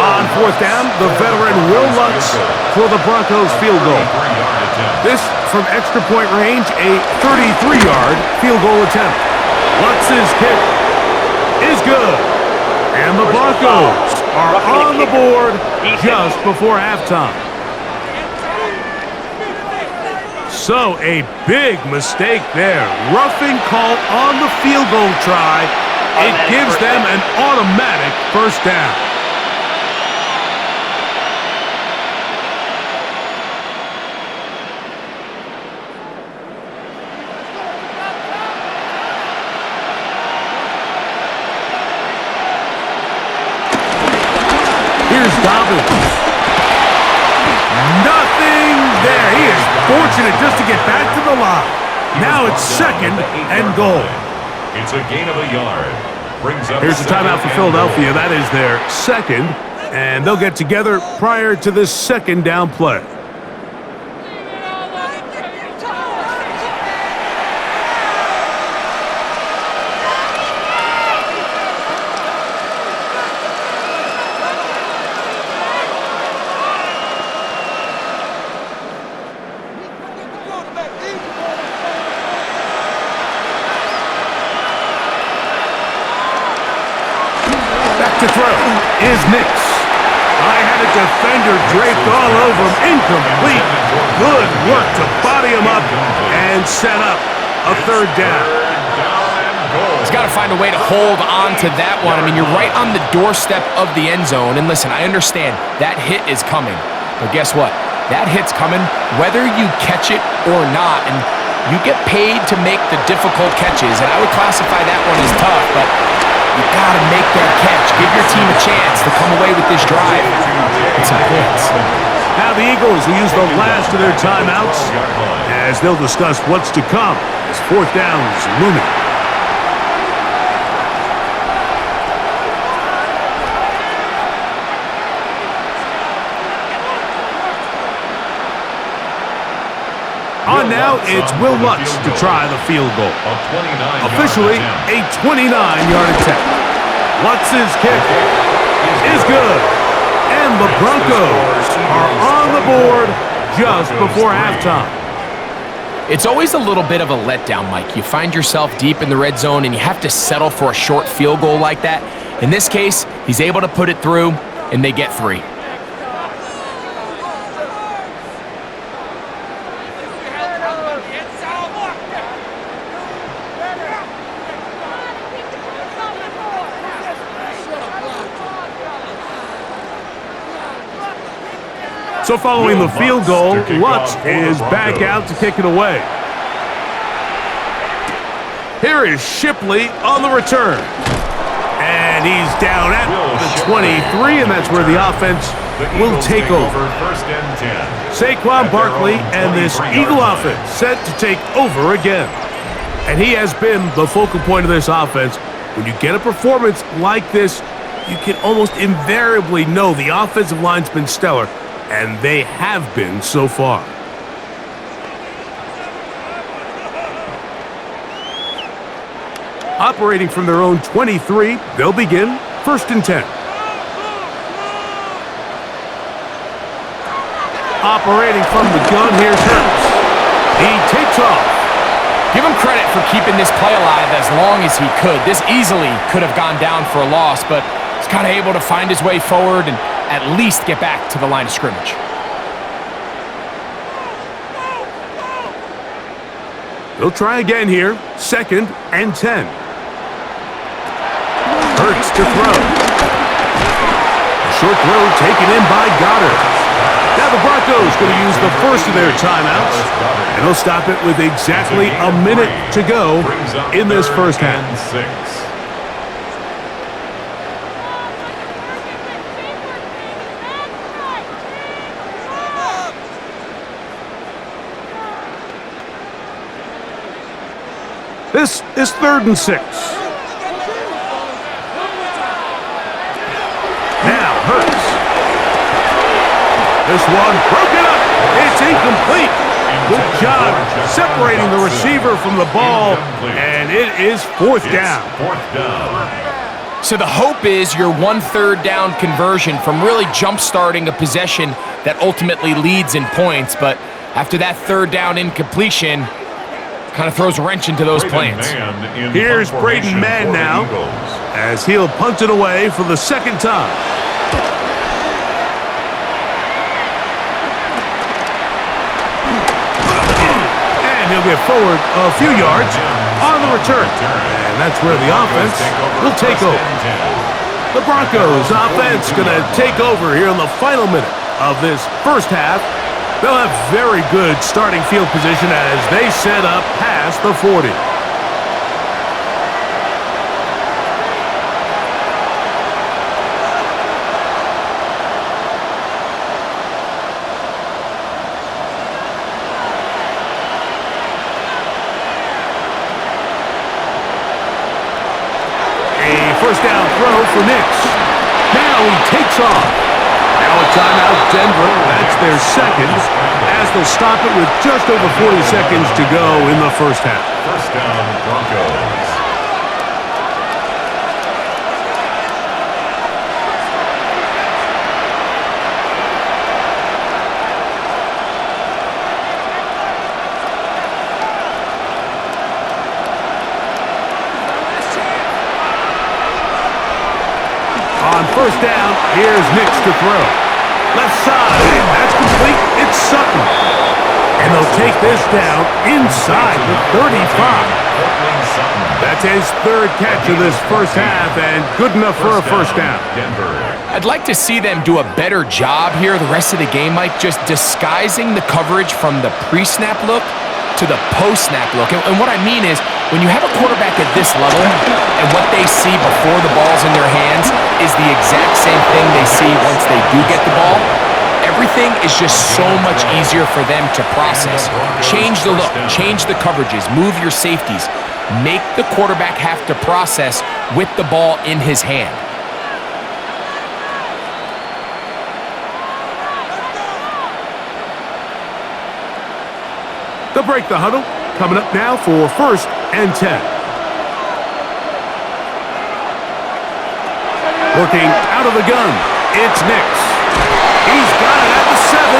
[SPEAKER 1] On 4th down, the veteran Will Lutz for the Broncos field goal. This from extra point range, a 33-yard field goal attempt. Lutz's kick is good. And the Broncos are on the board just before halftime. So a big mistake there. Roughing call on the field goal try. It gives them an automatic first down. Here's Dobbins. Nothing there. He is fortunate just to get back to the line. Now it's 2nd and goal.
[SPEAKER 2] It's a gain of a yard. Brings up
[SPEAKER 1] Here's a timeout for Philadelphia. That is their 2nd, and they'll get together prior to this 2nd down play. To throw is Nix. I had a defender draped all over him. Incomplete. Good work to body him up and set up a 3rd down.
[SPEAKER 3] He's got to find a way to hold on to that one. I mean, you're right on the doorstep of the end zone. And listen, I understand that hit is coming. But guess what? That hit's coming whether you catch it or not. And you get paid to make the difficult catches. And I would classify that one as tough, but you gotta make that catch. Give your team a chance to come away with this drive with some points.
[SPEAKER 1] Now the Eagles will use the last of their timeouts as they'll discuss what's to come as fourth down is looming. On now, it's Will Lutz to try the field goal. Officially, a 29-yard attempt. Lutz's kick is good. And the Broncos are on the board just before halftime.
[SPEAKER 3] It's always a little bit of a letdown, Mike. You find yourself deep in the red zone and you have to settle for a short field goal like that. In this case, he's able to put it through, and they get 3.
[SPEAKER 1] So following the field goal, Lutz is back out to kick it away. Here is Shipley on the return. And he's down at the 23, and that's where the offense will take over. Saquon Barkley and this Eagle offense set to take over again. And he has been the focal point of this offense. When you get a performance like this, you can almost invariably know the offensive line's been stellar. And they have been so far. Operating from their own 23, they'll begin 1st and 10. Operating from the gun, here's Hurts. He takes off.
[SPEAKER 3] Give him credit for keeping this play alive as long as he could. This easily could have gone down for a loss, but he's kind of able to find his way forward and at least get back to the line of scrimmage.
[SPEAKER 1] They'll try again here, 2nd and 10. Hurts to throw. A short throw taken in by Goddard. Now the Broncos going to use the first of their timeouts, and they'll stop it with exactly a minute to go in this first half. This is 3rd and 6. Now Hurts. This one broken up. It's incomplete. Good job separating the receiver from the ball, and it is 4th down.
[SPEAKER 3] So the hope is your 1 3rd down conversion from really jump-starting a possession that ultimately leads in points, but after that 3rd down incompletion, kind of throws a wrench into those plans.
[SPEAKER 1] Here's Braden Mann now, as he'll punt it away for the 2nd time. And he'll get forward a few yards on the return. And that's where the offense will take over. The Broncos offense going to take over here in the final minute of this first half. They'll have very good starting field position as they set up past the 40. A first down throw for Nix. Now he takes off. Now a timeout, Denver. That's their 2nd, as they'll stop it with just over 40 seconds to go in the first half.
[SPEAKER 2] First down, Broncos.
[SPEAKER 1] On first down, here's Nix to throw. Left side, that's complete. It's Sutton. And they'll take this down inside the 35. That's his 3rd catch of this first half, and good enough for a first down.
[SPEAKER 3] I'd like to see them do a better job here the rest of the game, Mike, just disguising the coverage from the pre-snap look to the post-snap look. And what I mean is, when you have a quarterback at this level and what they see before the ball's in their hands is the exact same thing they see once they do get the ball, everything is just so much easier for them to process. Change the look, change the coverages, move your safeties. Make the quarterback have to process with the ball in his hand.
[SPEAKER 1] They'll break the huddle. Coming up now for 1st and 10. Working out of the gun, it's Nix. He's got it at the 7.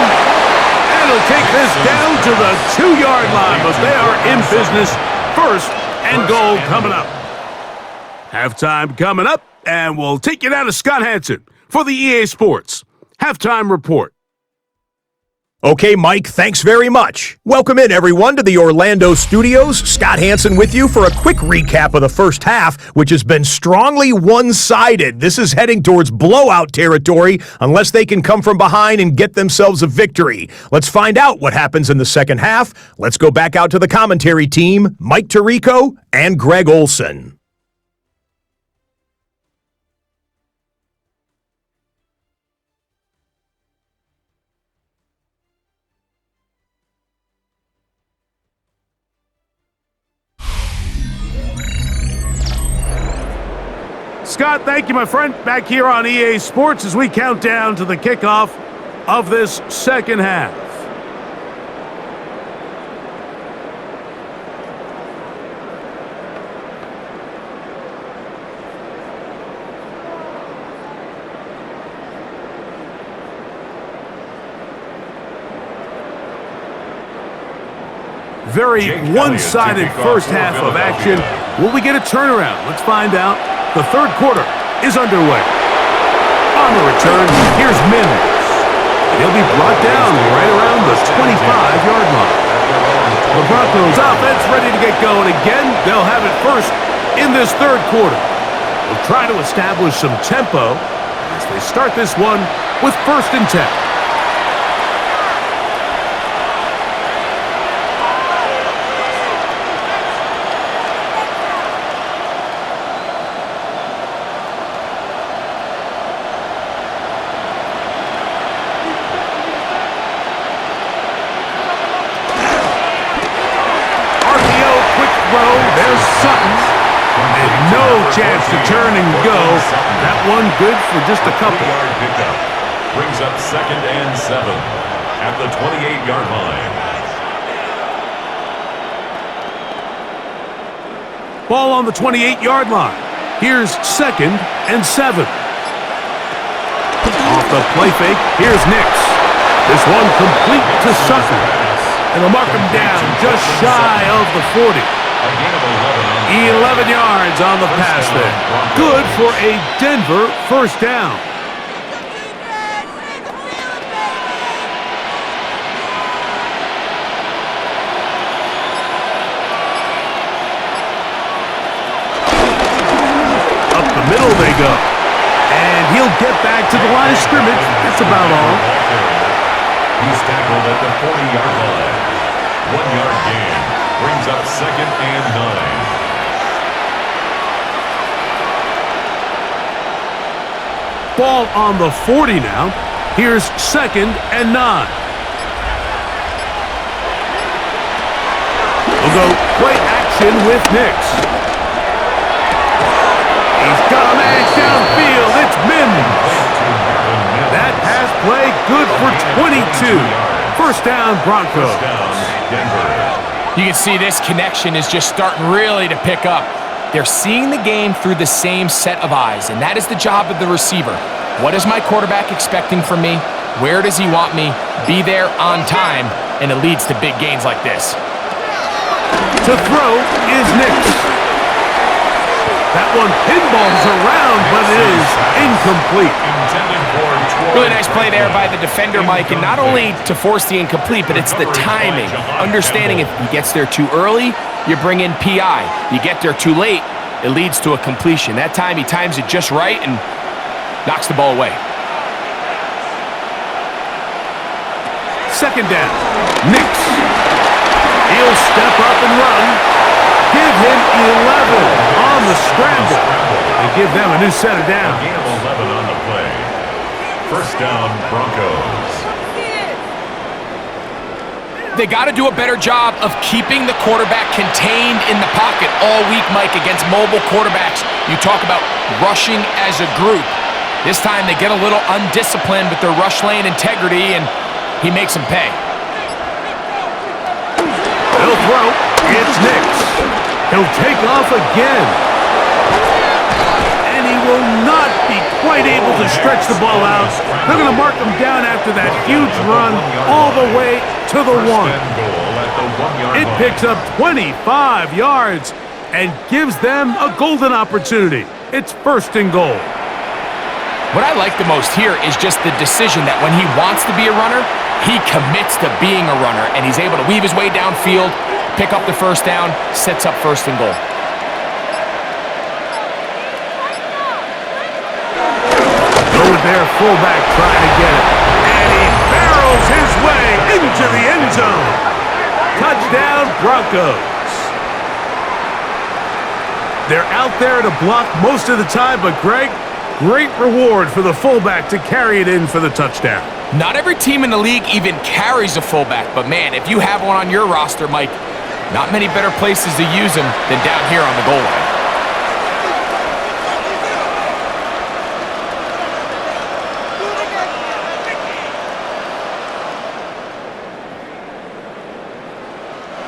[SPEAKER 1] And he'll take this down to the 2-yard line, but they are in business. 1st and goal coming up. Halftime coming up, and we'll take you down to Scott Hansen for the EA Sports Halftime Report.
[SPEAKER 5] Okay, Mike, thanks very much. Welcome in, everyone, to the Orlando studios. Scott Hansen with you for a quick recap of the first half, which has been strongly one-sided. This is heading towards blowout territory unless they can come from behind and get themselves a victory. Let's find out what happens in the second half. Let's go back out to the commentary team, Mike Tirico and Greg Olson.
[SPEAKER 1] Scott, thank you, my friend. Back here on EA Sports as we count down to the kickoff of this second half. Very one-sided first half of action. Will we get a turnaround? Let's find out. The third quarter is underway. On the return, here's Mims. He'll be brought down right around the 25-yard line. The Broncos offense ready to get going again. They'll have it first in this third quarter. They'll try to establish some tempo as they start this one with 1st and 10. Chance to turn and go. That one good for just a couple.
[SPEAKER 2] Pickup brings up 2nd and 7 at the 28-yard line.
[SPEAKER 1] Ball on the 28-yard line. Here's 2nd and 7. Off the play fake, here's Nix. This one complete to Sutton. And they'll mark him down just shy of the 40. 11 yards on the pass there. Good for a Denver first down. Up the middle they go. And he'll get back to the line of scrimmage. That's about all.
[SPEAKER 2] He's tackled at the 40-yard line. 1-yard gain. Brings up 2nd and 9.
[SPEAKER 1] Ball on the 40 now. Here's 2nd and 9. We'll go play action with Nix. He's got a man downfield. It's Mims. That pass play good for 22. First down, Broncos.
[SPEAKER 3] You can see this connection is just starting really to pick up. They're seeing the game through the same set of eyes, and that is the job of the receiver. What is my quarterback expecting from me? Where does he want me? Be there on time, and it leads to big gains like this.
[SPEAKER 1] To throw is Nix. That one pinballs around, but it is incomplete.
[SPEAKER 3] Really nice play there by the defender, Mike, and not only to force the incomplete, but it's the timing. Understanding if he gets there too early, you bring in PI. You get there too late, it leads to a completion. That time he times it just right and knocks the ball away.
[SPEAKER 1] Second down, Nix. He'll step up and run. Give him 11 on the scramble. And give them a new set of downs.
[SPEAKER 2] Gain of 11 on the play. First down, Broncos.
[SPEAKER 3] They got to do a better job of keeping the quarterback contained in the pocket all week, Mike, against mobile quarterbacks. You talk about rushing as a group. This time they get a little undisciplined with their rush lane integrity, and he makes them pay.
[SPEAKER 1] He'll throw. It's Nix. He'll take off again. And he will not be quite able to stretch the ball out. They're going to mark him down after that huge run all the way to the 1. It picks up 25 yards and gives them a golden opportunity. It's 1st and goal.
[SPEAKER 3] What I like the most here is just the decision that when he wants to be a runner, he commits to being a runner, and he's able to weave his way downfield, pick up the 1st down, sets up 1st and goal.
[SPEAKER 1] Over there, fullback trying to get it. And he barrels his way into the end zone. Touchdown, Broncos. They're out there to block most of the time, but Greg, great reward for the fullback to carry it in for the touchdown.
[SPEAKER 3] Not every team in the league even carries a fullback, but man, if you have one on your roster, Mike, not many better places to use him than down here on the goal line.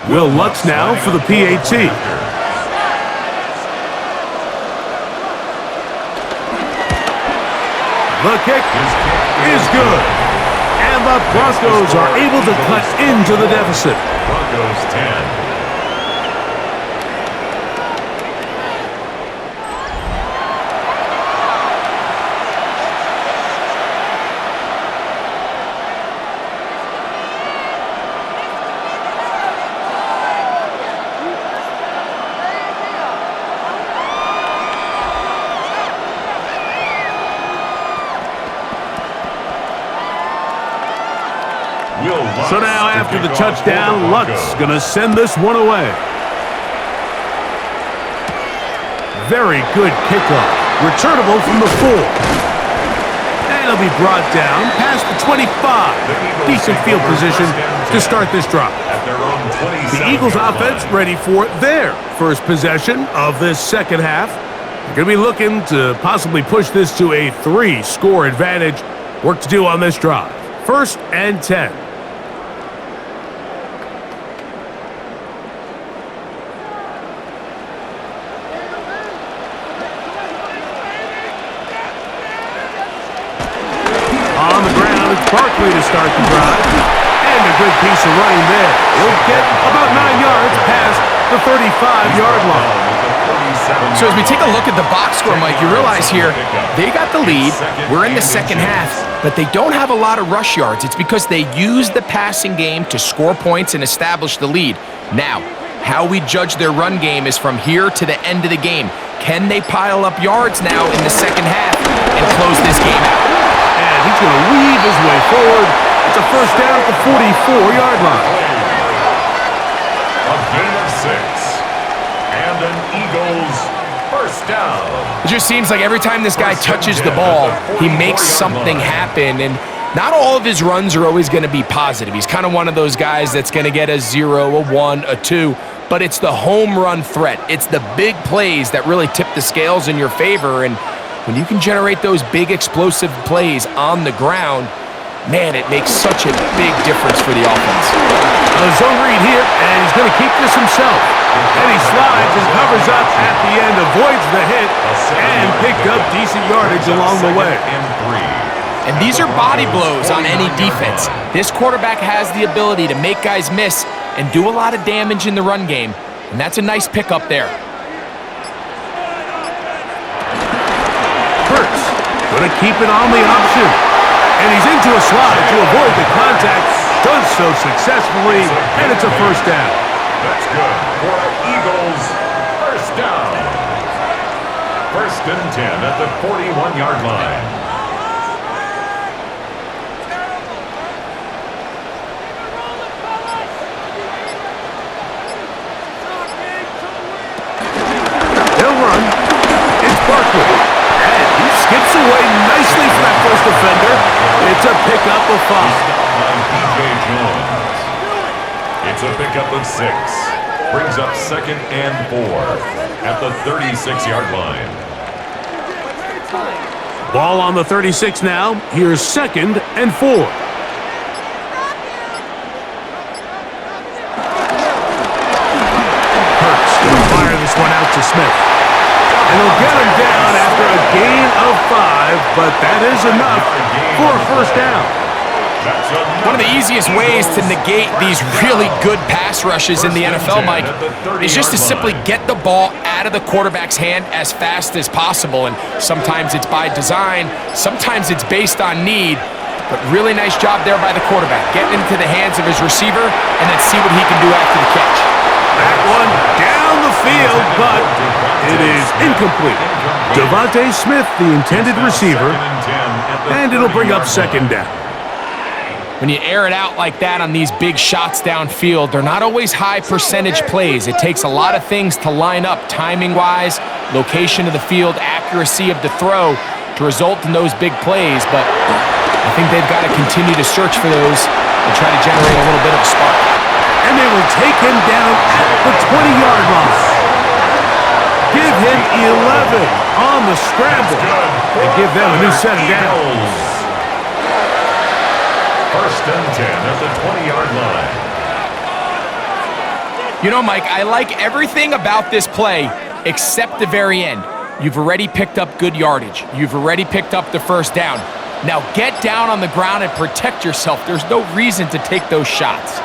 [SPEAKER 1] Will Lutz now for the PAT. The kick is good. And the Broncos are able to cut into the deficit.
[SPEAKER 2] Broncos 10.
[SPEAKER 1] So now after the touchdown, Lutz going to send this one away. Very good kickoff. Returnable from the 4. And it'll be brought down past the 25. Decent field position to start this drive. The Eagles offense ready for their first possession of this 2nd half. They're going to be looking to possibly push this to a 3-score advantage. Work to do on this drive. 1st and 10. Barkley to start the drive, and a good piece of running there. He'll get about 9 yards past the 35-yard line.
[SPEAKER 3] So as we take a look at the box score, Mike, you realize here they got the lead. We're in the 2nd half, but they don't have a lot of rush yards. It's because they use the passing game to score points and establish the lead. Now, how we judge their run game is from here to the end of the game. Can they pile up yards now in the 2nd half and close this game out?
[SPEAKER 1] And he's going to weave his way forward. It's a 1st down at the 44-yard line.
[SPEAKER 2] A gain of 6. And an Eagles 1st down.
[SPEAKER 3] It just seems like every time this guy touches the ball, he makes something happen. And not all of his runs are always going to be positive. He's kind of one of those guys that's going to get a 0, a 1, a 2. But it's the home run threat. It's the big plays that really tip the scales in your favor. And when you can generate those big explosive plays on the ground, man, it makes such a big difference for the offense.
[SPEAKER 1] A zone read here, and he's going to keep this himself. And he slides and covers up at the end, avoids the hit, and picked up decent yardage along the way.
[SPEAKER 3] And these are body blows on any defense. This quarterback has the ability to make guys miss and do a lot of damage in the run game, and that's a nice pickup there.
[SPEAKER 1] Going to keep it on the option. And he's into a slide to avoid the contact. Does so successfully, and it's a 1st down.
[SPEAKER 2] That's good for Eagles 1st down. 1st and 10 at the 41-yard line.
[SPEAKER 1] They'll run. It's Barkley. Skips away nicely for that 1st defender. It's a pickup of 5.
[SPEAKER 2] It's a pickup of 6. Brings up 2nd and 4 at the 36-yard line.
[SPEAKER 1] Ball on the 36 now. Here's 2nd and 4. Hurts will fire this one out to Smith. And he'll get him down after a gain of 5, but that is enough for a first down.
[SPEAKER 3] One of the easiest ways to negate these really good pass rushes in the NFL, Mike, is just to simply get the ball out of the quarterback's hand as fast as possible. And sometimes it's by design, sometimes it's based on need. But really nice job there by the quarterback, getting into the hands of his receiver and then see what he can do after the catch.
[SPEAKER 1] That one down the field, but it is incomplete. Devontae Smith, the intended receiver, and it'll bring up 2nd down.
[SPEAKER 3] When you air it out like that on these big shots downfield, they're not always high percentage plays. It takes a lot of things to line up timing-wise, location of the field, accuracy of the throw to result in those big plays. But I think they've got to continue to search for those and try to generate a little bit of a spark.
[SPEAKER 1] And they will take him down at the 20-yard line. Give him 11 on the scramble and give them a new set of downs.
[SPEAKER 2] 1st and 10 at the 20-yard line.
[SPEAKER 3] You know, Mike, I like everything about this play except the very end. You've already picked up good yardage. You've already picked up the first down. Now get down on the ground and protect yourself. There's no reason to take those shots.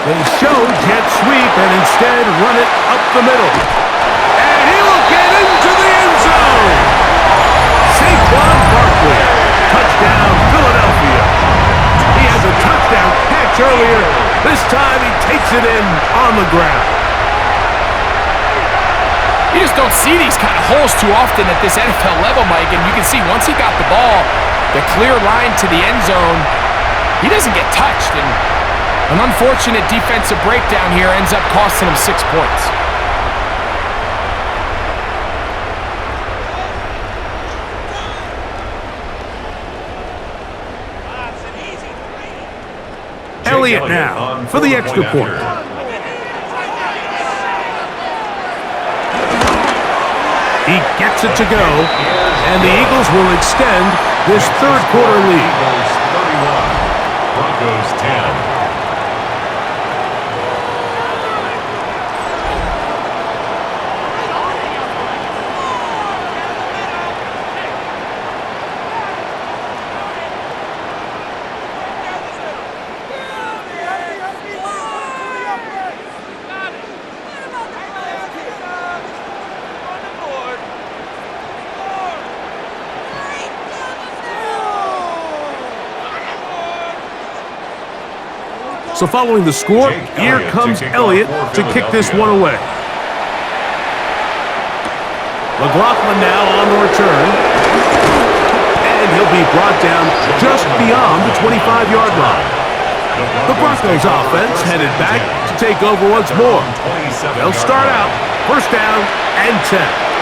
[SPEAKER 1] They show jet sweep and instead run it up the middle. And he will get into the end zone. Saquon Barkley. Touchdown, Philadelphia. He has a touchdown catch earlier. This time he takes it in on the ground.
[SPEAKER 3] You just don't see these kind of holes too often at this NFL level, Mike, and you can see once he got the ball, the clear line to the end zone, he doesn't get touched, and an unfortunate defensive breakdown here ends up costing him 6 points.
[SPEAKER 1] Elliott now for the extra point. He gets it to go, and the Eagles will extend this third quarter lead.
[SPEAKER 2] Broncos 10.
[SPEAKER 1] So following the score, here comes Elliott to kick this one away. McLaughlin now on the return. And he'll be brought down just beyond the 25-yard line. The Broncos offense headed back to take over once more. They'll start out first down and 10.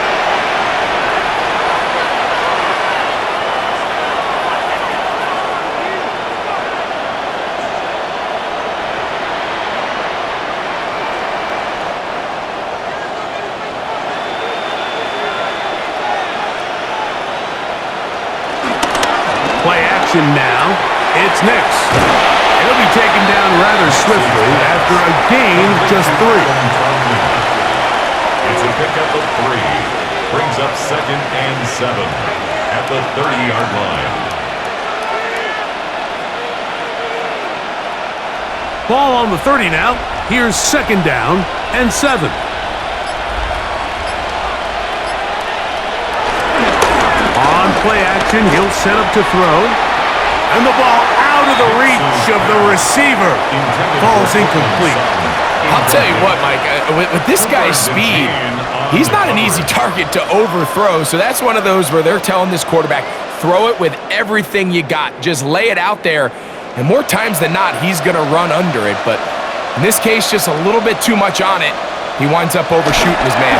[SPEAKER 1] Play action now. It's Nix. He'll be taken down rather swiftly after a gain of just 3.
[SPEAKER 2] It's a pickup of 3. Brings up 2nd and 7 at the 30-yard line.
[SPEAKER 1] Ball on the 30 now. Here's 2nd down and 7. On play action, he'll set up to throw. And the ball out of the reach of the receiver. Falls incomplete.
[SPEAKER 3] I'll tell you what, Mike, with this guy's speed, he's not an easy target to overthrow. So that's one of those where they're telling this quarterback, throw it with everything you got. Just lay it out there. And more times than not, he's going to run under it. But in this case, just a little bit too much on it. He winds up overshooting his man.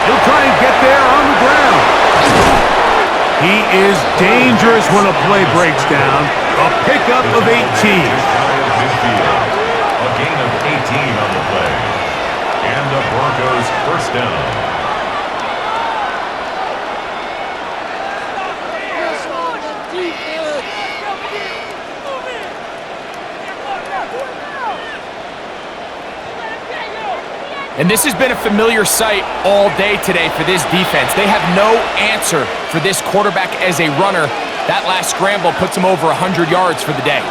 [SPEAKER 1] He'll try and get there on the ground. He is dangerous when a play breaks down. A pickup of 18.
[SPEAKER 2] Midfield. A gain of 18 on the play. And the Broncos first down.
[SPEAKER 3] And this has been a familiar sight all day today for this defense. They have no answer for this quarterback as a runner. That last scramble puts him over 100 yards for the day.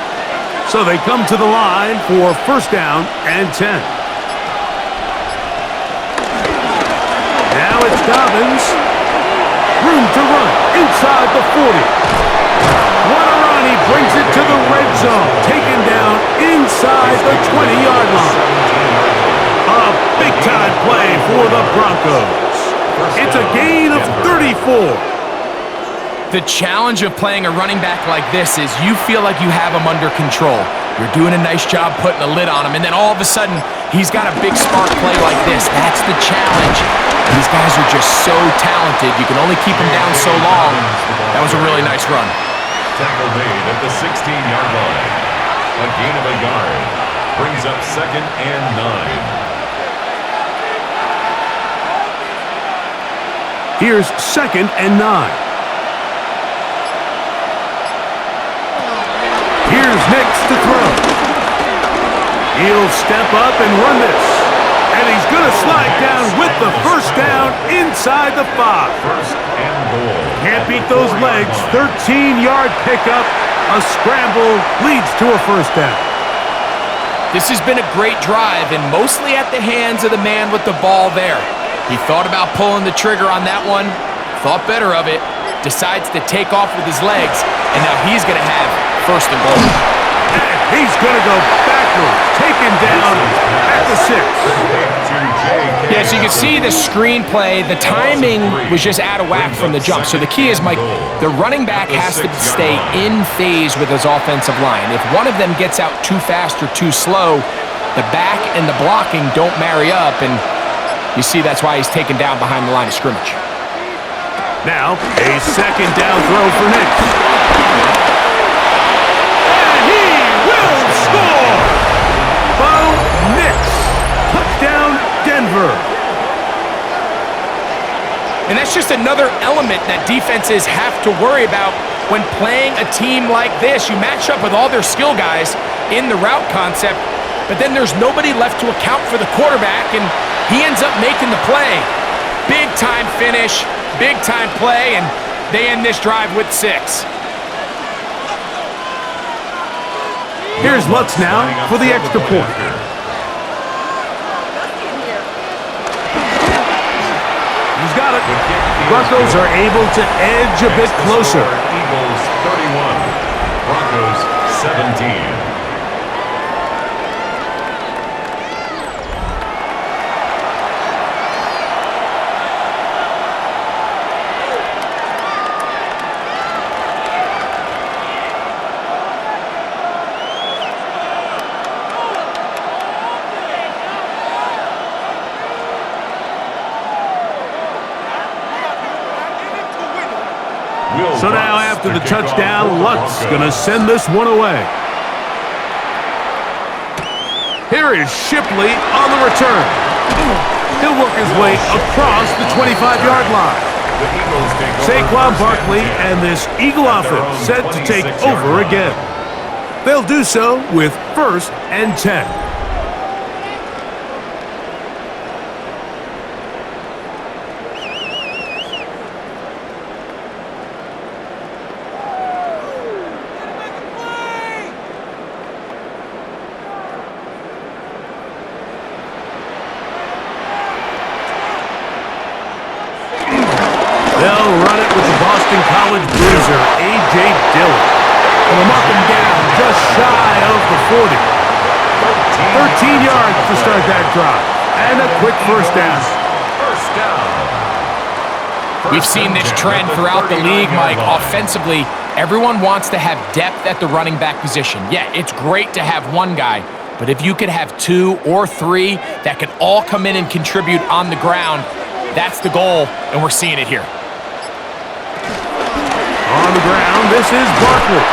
[SPEAKER 1] So they come to the line for first down and 10. Now it's Dobbins. Room to run inside the 40. What a run. He brings it to the red zone. Taken down inside the 20-yard line. A big-time play for the Broncos. It's a gain of 34.
[SPEAKER 3] The challenge of playing a running back like this is you feel like you have him under control. You're doing a nice job putting a lid on him, and then all of a sudden, he's got a big spark play like this. That's the challenge. These guys are just so talented. You can only keep them down so long. That was a really nice run.
[SPEAKER 2] Tackle made at the 16-yard line. A gain of a yard. Brings up second and 9.
[SPEAKER 1] Here's second and 9. Here's Nix to throw. He'll step up and run this. And he's going to slide down with the first down inside the 5.
[SPEAKER 2] First and goal.
[SPEAKER 1] Can't beat those legs. 13-yard pickup. A scramble leads to a first down.
[SPEAKER 3] This has been a great drive, and mostly at the hands of the man with the ball there. He thought about pulling the trigger on that one, thought better of it, decides to take off with his legs, and now he's going to have first and goal.
[SPEAKER 1] And he's going to go backwards, taken down at the 6.
[SPEAKER 3] Yeah, so you can see the screenplay, the timing was just out of whack from the jump. So the key is, Mike, the running back has to stay in phase with his offensive line. If one of them gets out too fast or too slow, the back and the blocking don't marry up, and you see that's why he's taken down behind the line of scrimmage.
[SPEAKER 1] Now, a second down throw for Nix. And he will score! Bo Nix. Touchdown, Denver.
[SPEAKER 3] And that's just another element that defenses have to worry about when playing a team like this. You match up with all their skill guys in the route concept, but then there's nobody left to account for the quarterback, and he ends up making the play. Big-time finish, big-time play, and they end this drive with 6.
[SPEAKER 1] Here's Lutz now for the extra point. He's got it. Broncos are able to edge a bit closer.
[SPEAKER 2] Eagles 31, Broncos 17.
[SPEAKER 1] So now after the touchdown, Lutz going to send this one away. Here is Shipley on the return. He'll work his way across the 25-yard line. Saquon Barkley and this Eagle offense set to take over again. They'll do so with first and 10. They'll run it with the Boston College bruiser, A.J. Dillon. And they'll mark him down just shy of the 40. 13 yards to start that drive. And a quick first down.
[SPEAKER 3] We've seen this trend throughout the league, Mike. Offensively, everyone wants to have depth at the running back position. Yeah, it's great to have one guy, but if you could have 2 or 3 that could all come in and contribute on the ground, that's the goal, and we're seeing it here.
[SPEAKER 1] On the ground, this is Barkley.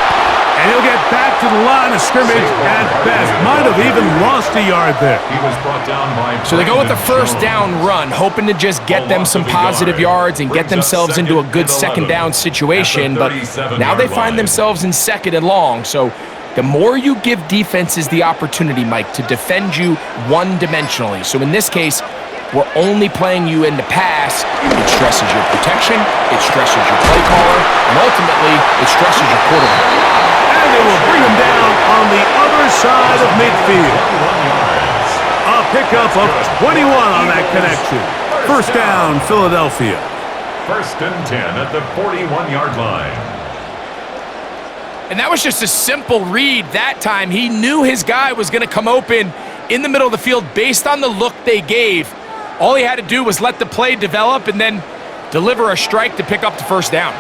[SPEAKER 1] And he'll get back to the line of scrimmage at best. Might have even lost a yard there.
[SPEAKER 2] He was brought down by
[SPEAKER 3] So they go with the first down run, hoping to just get them some positive yards and get themselves into a good second down situation, but now they find themselves in second and long. So the more you give defenses the opportunity, Mike, to defend you one-dimensionally. So in this case, we're only playing you in the pass. It stresses your protection, it stresses your play caller, and ultimately, it stresses your quarterback.
[SPEAKER 1] And they will bring him down on the other side of midfield. A pickup of 21 on that connection. First down, Philadelphia.
[SPEAKER 2] First and 10 at the 41-yard line.
[SPEAKER 3] And that was just a simple read that time. He knew his guy was going to come open in the middle of the field based on the look they gave. All he had to do was let the play develop and then deliver a strike to pick up the first down.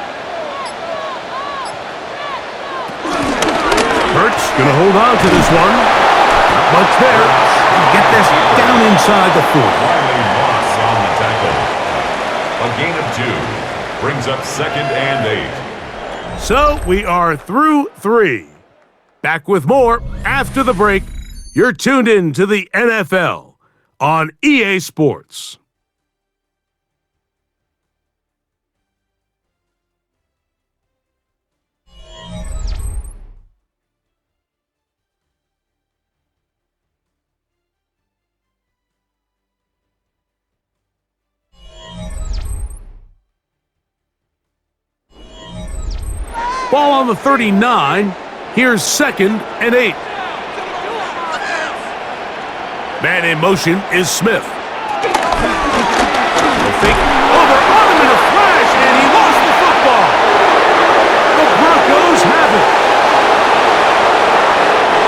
[SPEAKER 1] Hurts going to hold on to this one. Not much there. Get this down inside the 40.
[SPEAKER 2] Riley Moss on the tackle. A gain of 2. Brings up second and 8.
[SPEAKER 1] So we are through 3. Back with more after the break. You're tuned in to the NFL on EA Sports. Ball on the 39. Here's second and 8. Man in motion is Smith. They'll fake over on him in a flash, and he lost the football. The Broncos have it.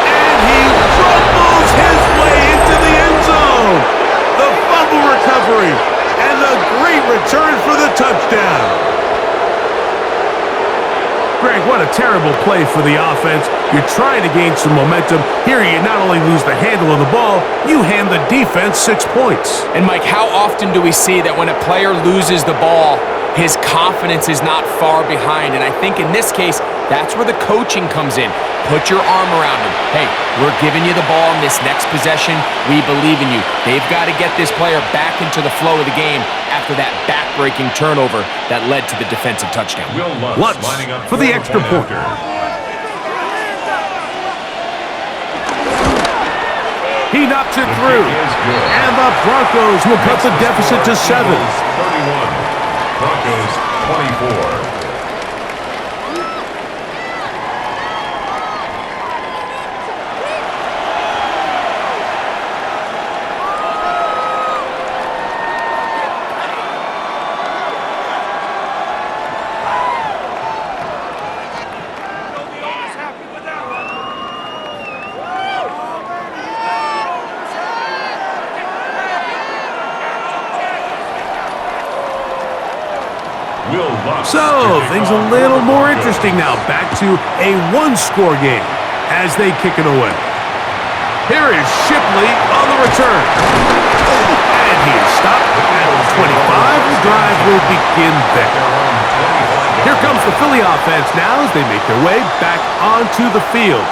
[SPEAKER 1] And he rumbles his way into the end zone. The fumble recovery and the great return for the touchdown. Greg, what a terrible play for the offense. You're trying to gain some momentum. Here you not only lose the handle of the ball, you hand the defense 6 points.
[SPEAKER 3] And Mike, how often do we see that when a player loses the ball, his confidence is not far behind? And I think in this case, that's where the coaching comes in. Put your arm around him. Hey, we're giving you the ball in this next possession. We believe in you. They've got to get this player back into the flow of the game after that back-breaking turnover that led to the defensive touchdown.
[SPEAKER 1] Lutz for the extra point. He knocks it through. And the Broncos will cut the deficit to 7.
[SPEAKER 2] 31. Broncos 24.
[SPEAKER 1] So, things a little more interesting now. Back to a one-score game as they kick it away. Here is Shipley on the return. And he is stopped at the 25. The drive will begin there. Here comes the Philly offense now as they make their way back onto the field.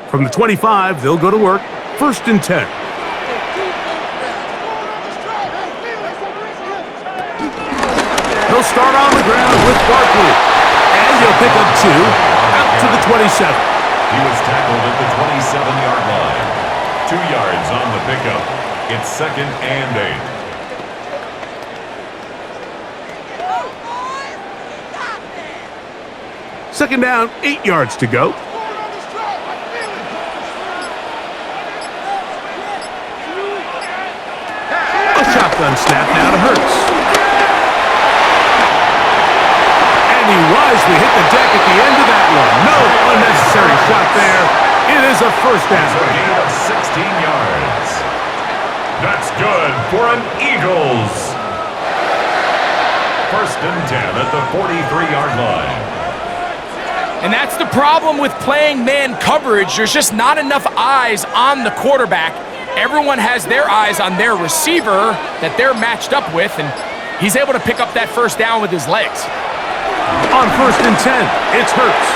[SPEAKER 1] From the 25, they'll go to work. First and 10. He'll start on the ground with Barkley. And he'll pick up 2 out to the 27.
[SPEAKER 2] He was tackled at the 27-yard line. 2 yards on the pickup. It's second and
[SPEAKER 1] 8. Second down, 8 yards to go. Shotgun snap now to Hurts. And he wisely hit the deck at the end of that one. No unnecessary shot there. It is a first down.
[SPEAKER 2] a gain of 16 yards. That's good for an Eagles. First and 10 at the 43-yard line.
[SPEAKER 3] And that's the problem with playing man coverage. There's just not enough eyes on the quarterback. Everyone has their eyes on their receiver that they're matched up with, and he's able to pick up that first down with his legs.
[SPEAKER 1] On first and 10, it's Hurts.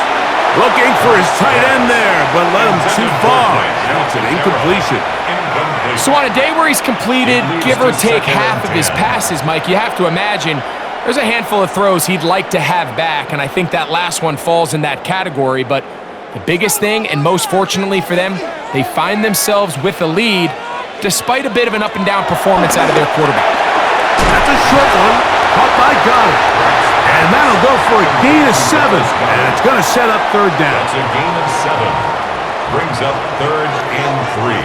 [SPEAKER 1] Looking for his tight end there, but led him too far. That's an incompletion.
[SPEAKER 3] So on a day where he's completed, give or take half of his passes, Mike, you have to imagine there's a handful of throws he'd like to have back, and I think that last one falls in that category. But the biggest thing, and most fortunately for them, they find themselves with a lead despite a bit of an up-and-down performance out of their quarterback.
[SPEAKER 1] That's a short one, caught by Goddard. And that'll go for a gain of 7, and it's going to set up third down.
[SPEAKER 2] That's a gain of 7. Brings up third and 3.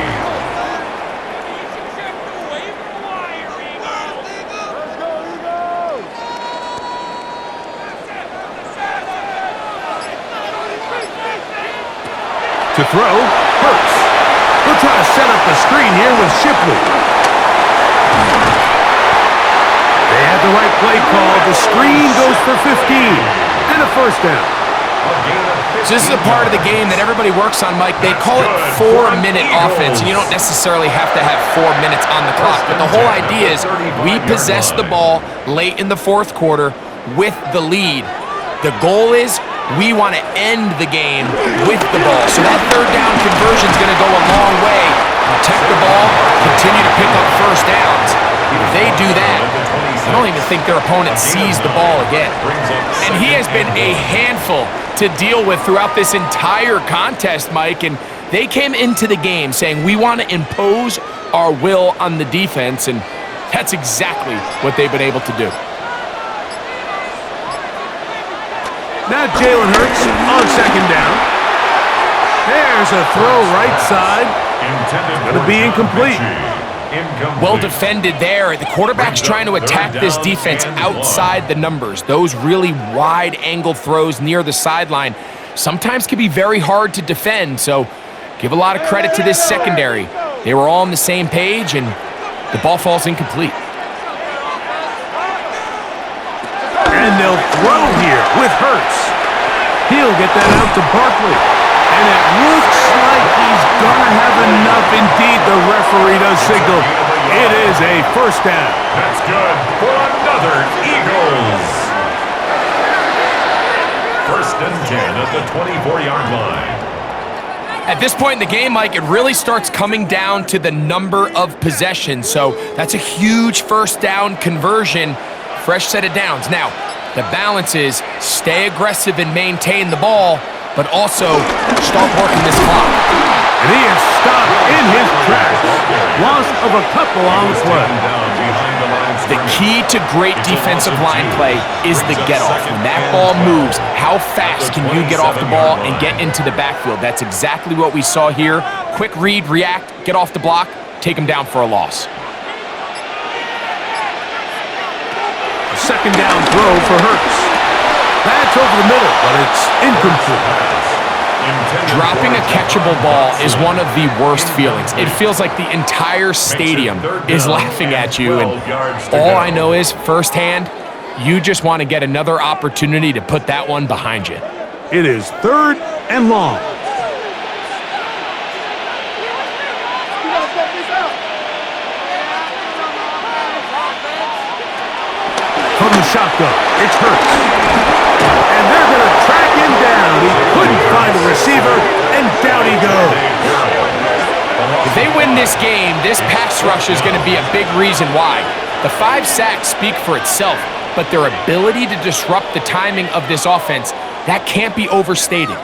[SPEAKER 1] To throw, Hurts. He'll try to set up the screen here with Shipley. They had the right play call. The screen goes for 15 and a first down.
[SPEAKER 3] So this is a part of the game that everybody works on, Mike. They call it 4-minute offense, and you don't necessarily have to have 4 minutes on the clock. But the whole idea is we possess the ball late in the fourth quarter with the lead. The goal is we want to end the game with the ball. So that third down conversion is going to go a long way. Protect the ball, continue to pick up first downs. If they do that, I don't even think their opponent sees the ball again. And he has been a handful to deal with throughout this entire contest, Mike. And they came into the game saying, we want to impose our will on the defense. And that's exactly what they've been able to do.
[SPEAKER 1] Now Jalen Hurts on second down. There's a throw right side. Going to be incomplete.
[SPEAKER 3] Well defended there. The quarterback's trying to attack this defense outside the numbers. Those really wide-angle throws near the sideline sometimes can be very hard to defend, so give a lot of credit to this secondary. They were all on the same page, and the ball falls incomplete.
[SPEAKER 1] And they'll throw here with Hurts. He'll get that out to Barkley. And it looks like he's going to have enough. Indeed, the referee does signal. It is a first down.
[SPEAKER 2] That's good for another Eagles. First and 10 at the 24-yard line.
[SPEAKER 3] At this point in the game, Mike, it really starts coming down to the number of possessions. So that's a huge first down conversion. Fresh set of downs. Now, the balance is stay aggressive and maintain the ball, but also start working this clock.
[SPEAKER 1] And he is stopped in his tracks. Loss of a couple on the play.
[SPEAKER 3] The key to great defensive line play is the get-off. When that ball moves, how fast can you get off the ball and get into the backfield? That's exactly what we saw here. Quick read, react, get off the block, take him down for a loss.
[SPEAKER 1] Second down throw for Hurts. That's over the middle, but it's incomplete.
[SPEAKER 3] Dropping a catchable ball is one of the worst feelings. It feels like the entire stadium is laughing at you, and all I know is firsthand, you just want to get another opportunity to put that one behind you.
[SPEAKER 1] It is third and long. From the shotgun, it's Hurts. And they're going to track him down. He couldn't find a receiver, and down he goes.
[SPEAKER 3] If they win this game, this pass rush is going to be a big reason why. The 5 sacks speak for itself, but their ability to disrupt the timing of this offense, that can't be overstated.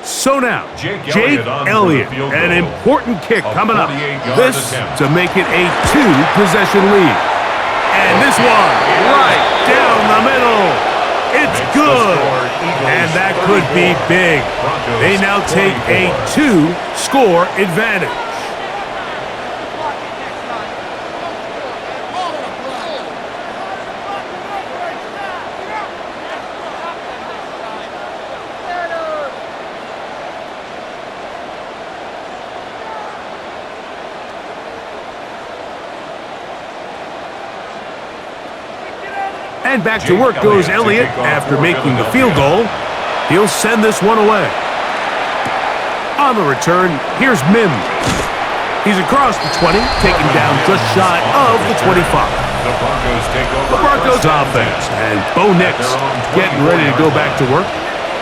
[SPEAKER 1] So now, Jake Elliott, an important kick coming up. This to make it a 2-possession lead. And this one, right down the middle. It's good. And that could be big. They now take a 2-score advantage. And back to work goes Elliott after making the field goal. He'll send this one away. On the return, here's Mims. He's across the 20, taken down just shy of the 25.
[SPEAKER 2] The Broncos take over.
[SPEAKER 1] The Broncos offense, and Bo Nix getting ready to go back to work.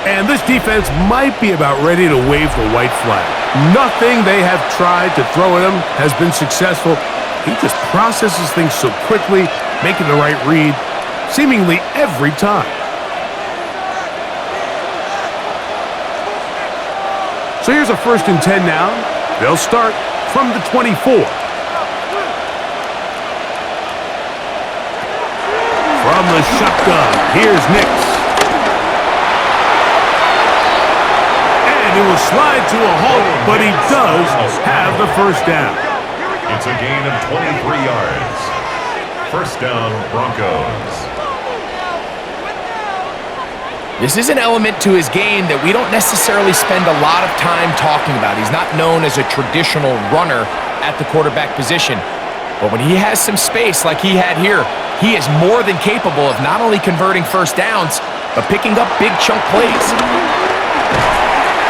[SPEAKER 1] And this defense might be about ready to wave the white flag. Nothing they have tried to throw at him has been successful. He just processes things so quickly, making the right read, seemingly every time. So here's a 1st and 10 now. They'll start from the 24. From the shotgun, here's Nix. And it will slide to a halt, but he does have the 1st down.
[SPEAKER 2] It's a gain of 23 yards. 1st down, Broncos.
[SPEAKER 3] This is an element to his game that we don't necessarily spend a lot of time talking about. He's not known as a traditional runner at the quarterback position. But when he has some space like he had here, he is more than capable of not only converting 1st downs, but picking up big chunk plays.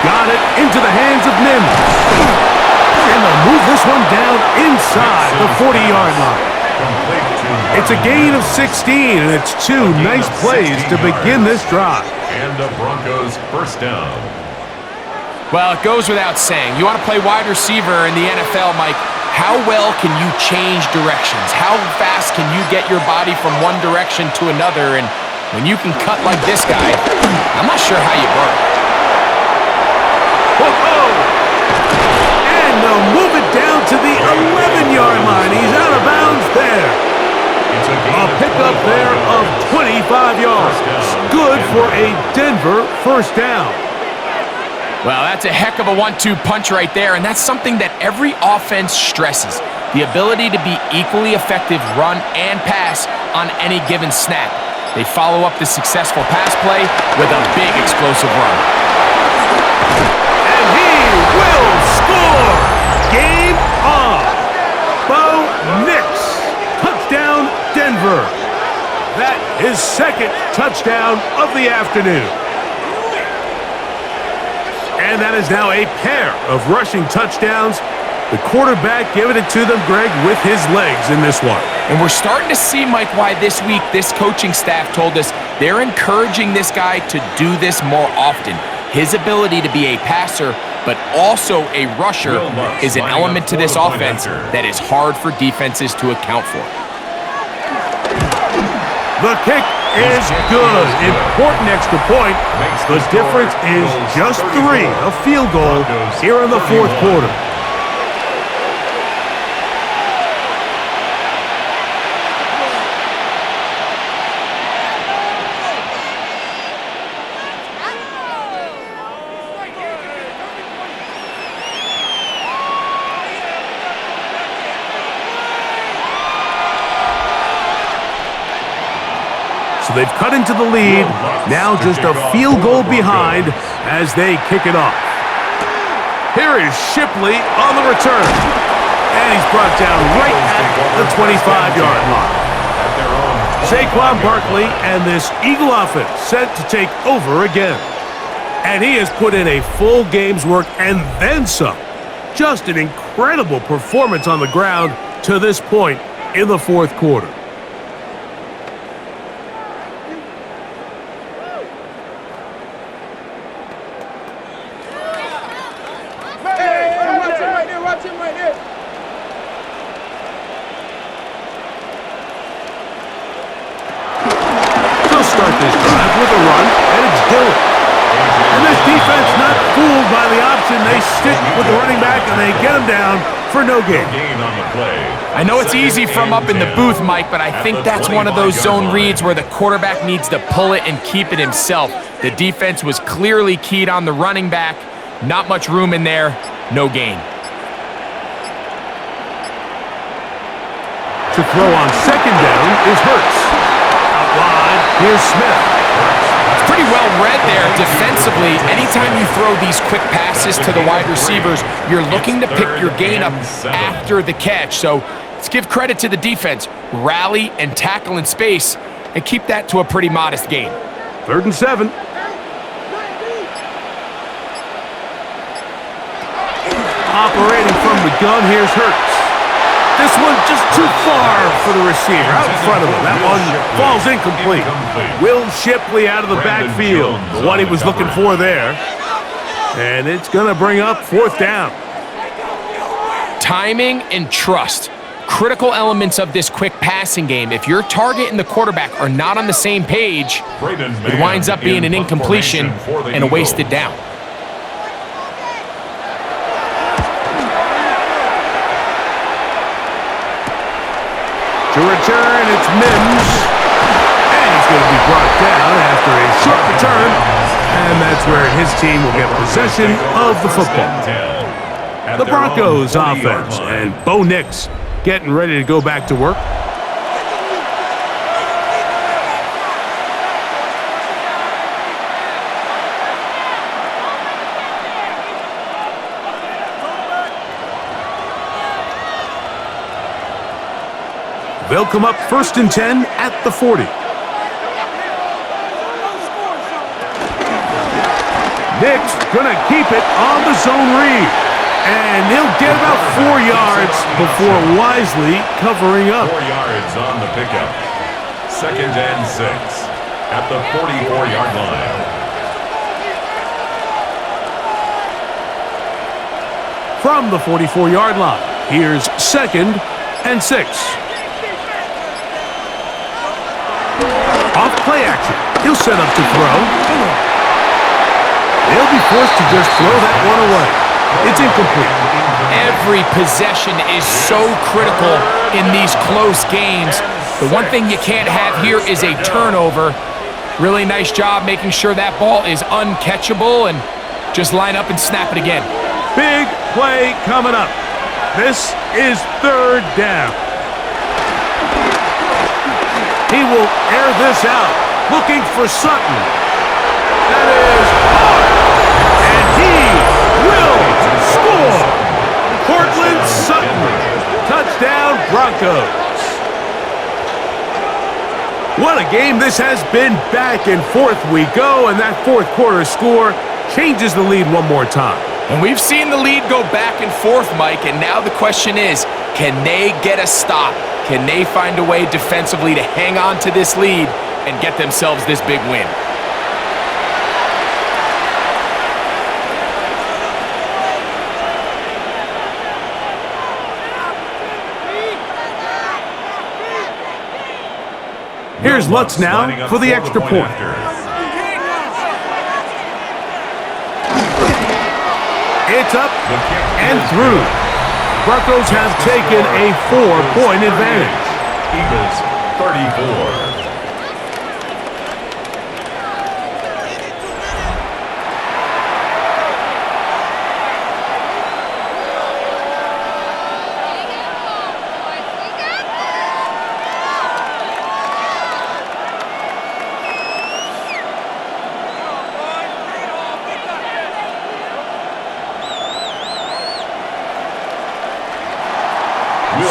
[SPEAKER 1] Got it into the hands of Mims. And they'll move this one down inside the 40-yard line. It's a gain of 16, and it's 2 nice plays to begin this drive.
[SPEAKER 2] And the Broncos 1st down.
[SPEAKER 3] Well, it goes without saying. You want to play wide receiver in the NFL, Mike, how well can you change directions? How fast can you get your body from one direction to another? And when you can cut like this guy, I'm not sure how you burn.
[SPEAKER 1] And they'll move it down to the 11-yard line. He's out of bounds there. A pickup there of 25 yards. Good for a Denver 1st down.
[SPEAKER 3] Well, that's a heck of a 1-2 punch right there, and that's something that every offense stresses. The ability to be equally effective run and pass on any given snap. They follow up the successful pass play with a big explosive run.
[SPEAKER 1] And he will score! Game on! Bo Nix. Touchdown, Denver. That is 2nd touchdown of the afternoon. And that is now a pair of rushing touchdowns. The quarterback giving it to them, Greg, with his legs in this one.
[SPEAKER 3] And we're starting to see, Mike, why this week this coaching staff told us they're encouraging this guy to do this more often. His ability to be a passer, but also a rusher, is an element to this offense that is hard for defenses to account for.
[SPEAKER 1] The kick is good. Important extra point. The difference is just 3, a field goal here in the 4th quarter. So they've cut into the lead, now just a field goal behind as they kick it off. Here is Shipley on the return. And he's brought down right at the 25-yard line. Saquon Barkley and this Eagle offense set to take over again. And he has put in a full game's work and then some. Just an incredible performance on the ground to this point in the 4th quarter. Start this drive with a run, and it's Dillon. And this defense not fooled by the option. They stick with the running back, and they get him down for no gain.
[SPEAKER 3] I know it's easy from up in the booth, Mike, but I think that's one of those zone reads where the quarterback needs to pull it and keep it himself. The defense was clearly keyed on the running back. Not much room in there. No gain.
[SPEAKER 1] To throw on 2nd down is Hurts. Wide, here's Smith.
[SPEAKER 3] It's pretty well read there defensively. Anytime you throw these quick passes to the wide receivers, you're looking to pick your gain up after the catch. So let's give credit to the defense. Rally and tackle in space. and keep that to a pretty modest gain.
[SPEAKER 1] 3rd and 7. Operating from the gun, here's Hurts. This one just too far for the receiver, out in front of him. That one falls incomplete. Will Shipley out of the backfield, the one he was looking for there. And it's going to bring up 4th down.
[SPEAKER 3] Timing and trust, critical elements of this quick passing game. If your target and the quarterback are not on the same page, it winds up being an incompletion and a wasted down.
[SPEAKER 1] To return, it's Mims. And he's going to be brought down after a short return. And that's where his team will get possession of the football. The Broncos offense, and Bo Nix getting ready to go back to work. They'll come up 1st and 10 at the 40. Nix gonna keep it on the zone read. And he'll get about 4 yards before wisely covering up.
[SPEAKER 2] 4 yards on the pickup. 2nd and 6 at the 44-yard line.
[SPEAKER 1] From the 44-yard line, here's 2nd and 6. Off play action. He'll set up to throw. They'll be forced to just throw that one away. It's incomplete.
[SPEAKER 3] Every possession is so critical in these close games. The one thing you can't have here is a turnover. Really nice job making sure that ball is uncatchable and just line up and snap it again.
[SPEAKER 1] Big play coming up. This is 3rd down. He will air this out, looking for Sutton. That is hard, and he will score. Cortland Sutton, touchdown Broncos. What a game this has been. Back and forth we go, and that 4th quarter score changes the lead one more time.
[SPEAKER 3] And we've seen the lead go back and forth, Mike, and now the question is, can they get a stop? Can they find a way defensively to hang on to this lead and get themselves this big win?
[SPEAKER 1] Here's Lutz now for the extra point. It's up and through. Broncos have taken a 4-point advantage.
[SPEAKER 2] Eagles 34.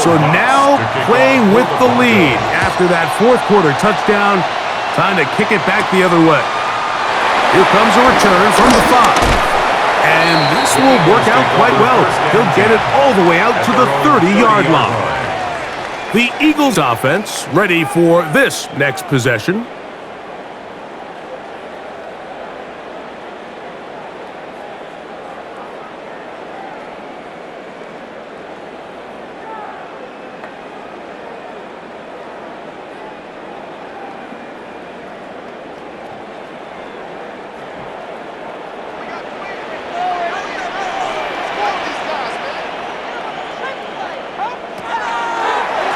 [SPEAKER 1] So now playing with the lead after that 4th quarter touchdown. Time to kick it back the other way. Here comes a return from the 5. And this will work out quite well. He'll get it all the way out to the 30-yard line. The Eagles offense ready for this next possession.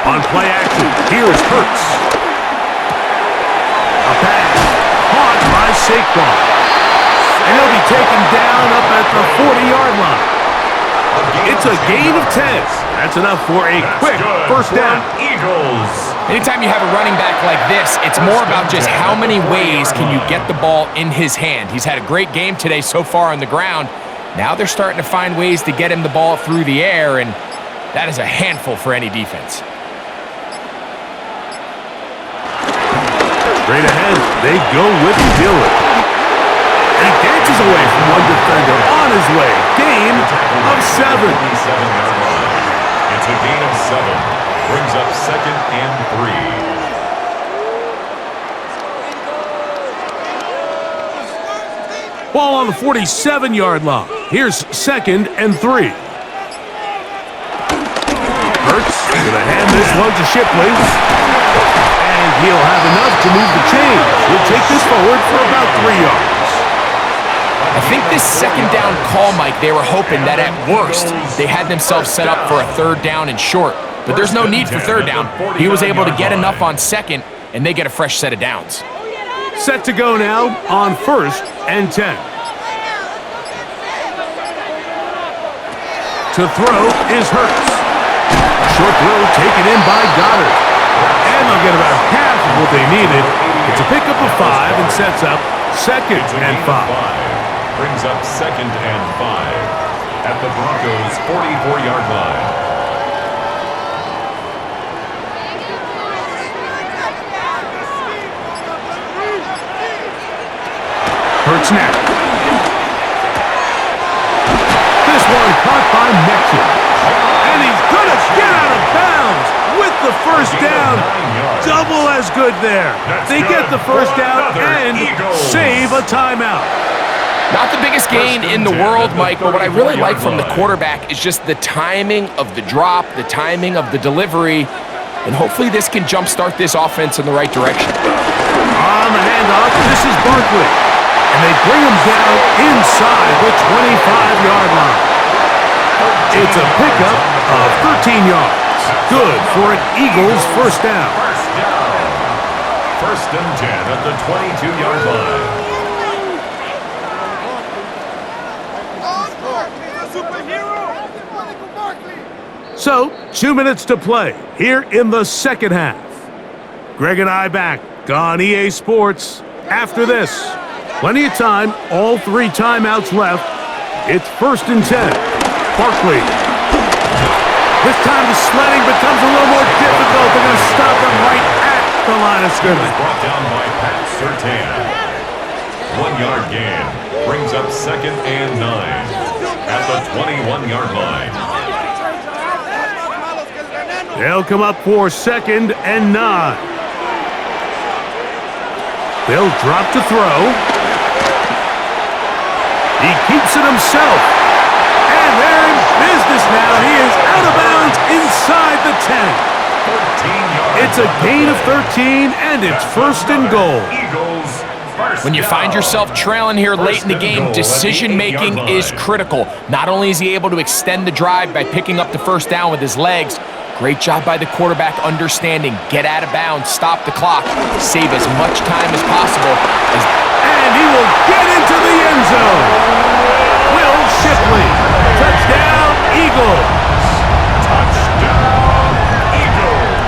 [SPEAKER 1] On play action, here's Hurts. A pass, caught by Saquon. And he'll be taken down up at the 40-yard line. It's a gain of 10. That's enough for a quick 1st down.
[SPEAKER 2] Eagles.
[SPEAKER 3] Anytime you have a running back like this, it's more about just how many ways can you get the ball in his hand. He's had a great game today so far on the ground. Now they're starting to find ways to get him the ball through the air, and that is a handful for any defense.
[SPEAKER 1] Straight ahead, they go with Dillon. And he dances away from one defender on his way. Gain of 7.
[SPEAKER 2] 57-yard line. It's a gain of 7. Brings up 2nd and 3.
[SPEAKER 1] Ball on the 47-yard line. Here's 2nd and 3. Hurts gonna hand this one to Shipley. And he'll have enough to move the chains. He'll take this forward for about 3 yards.
[SPEAKER 3] I think this 2nd down call, Mike, they were hoping that at worst they had themselves set up for a 3rd down and short. But there's no need for 3rd down. He was able to get enough on 2nd, and they get a fresh set of downs.
[SPEAKER 1] Set to go now on 1st and 10. To throw is Hurts. Short throw taken in by Goddard. And they'll get about half of what they needed. It's a pickup of 5 and sets up 2nd and 5.
[SPEAKER 2] Brings up 2nd and 5 at the Broncos' 44-yard line.
[SPEAKER 1] Hurts now. This one caught by Metcalf. And he's going to get out of bounds with the first down. Double as good there. They get the first down and save a timeout.
[SPEAKER 3] Not the biggest gain in the world, Mike, but what I really like from the quarterback is just the timing of the drop, the timing of the delivery, and hopefully this can jumpstart this offense in the right direction.
[SPEAKER 1] On the handoff, this is Barkley. And they bring him down inside the 25-yard line. It's a pickup of 13 yards. Good for an Eagles first down.
[SPEAKER 2] First and 10 at the 22-yard line.
[SPEAKER 1] So, 2 minutes to play here in the second half. Greg and I back on EA Sports after this. Plenty of time, all 3 timeouts left. It's 1st and 10. Barkley. This time the sledding becomes a little more difficult. They're going to stop him right at the line of scrimmage.
[SPEAKER 2] Brought down by Pat Surtain. 1-yard gain. Brings up 2nd and 9 at the 21-yard line.
[SPEAKER 1] They'll come up for 2nd and 9. They'll drop to throw. He keeps it himself. And they're in business now. He is out of bounds inside the 10. It's a gain of 13, and it's 1st and goal.
[SPEAKER 3] When you find yourself trailing here late in the game, decision-making is critical. Not only is he able to extend the drive by picking up the first down with his legs, great job by the quarterback understanding, get out of bounds, stop the clock, save as much time as possible.
[SPEAKER 1] And he will get into the end zone. Will Shipley. Touchdown, Eagles.
[SPEAKER 2] Touchdown, Eagles.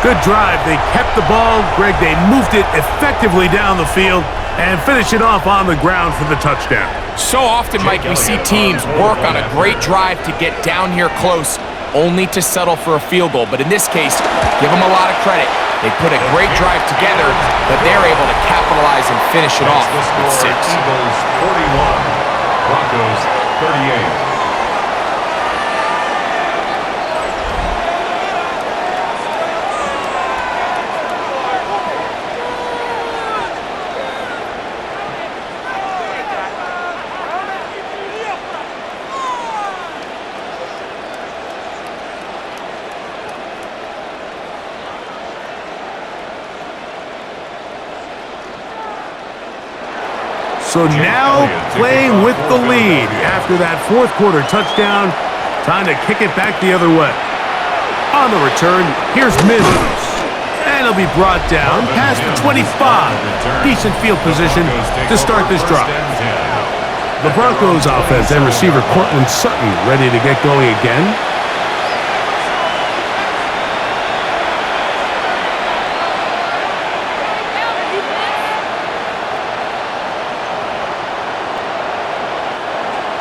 [SPEAKER 1] Good drive. They kept the ball. Greg, they moved it effectively down the field and finish it off on the ground for the touchdown.
[SPEAKER 3] So often, Mike, we see teams work on a great drive to get down here close, only to settle for a field goal. But in this case, give them a lot of credit. They put a great drive together, but they're able to capitalize and finish it off with 6.
[SPEAKER 2] Eagles 41, Broncos 38.
[SPEAKER 1] So now playing with the lead after that fourth quarter touchdown. Time to kick it back the other way. On the return, here's Mims. And he'll be brought down past the 25. Decent field position to start this drive. The Broncos offense and receiver Cortland Sutton ready to get going again.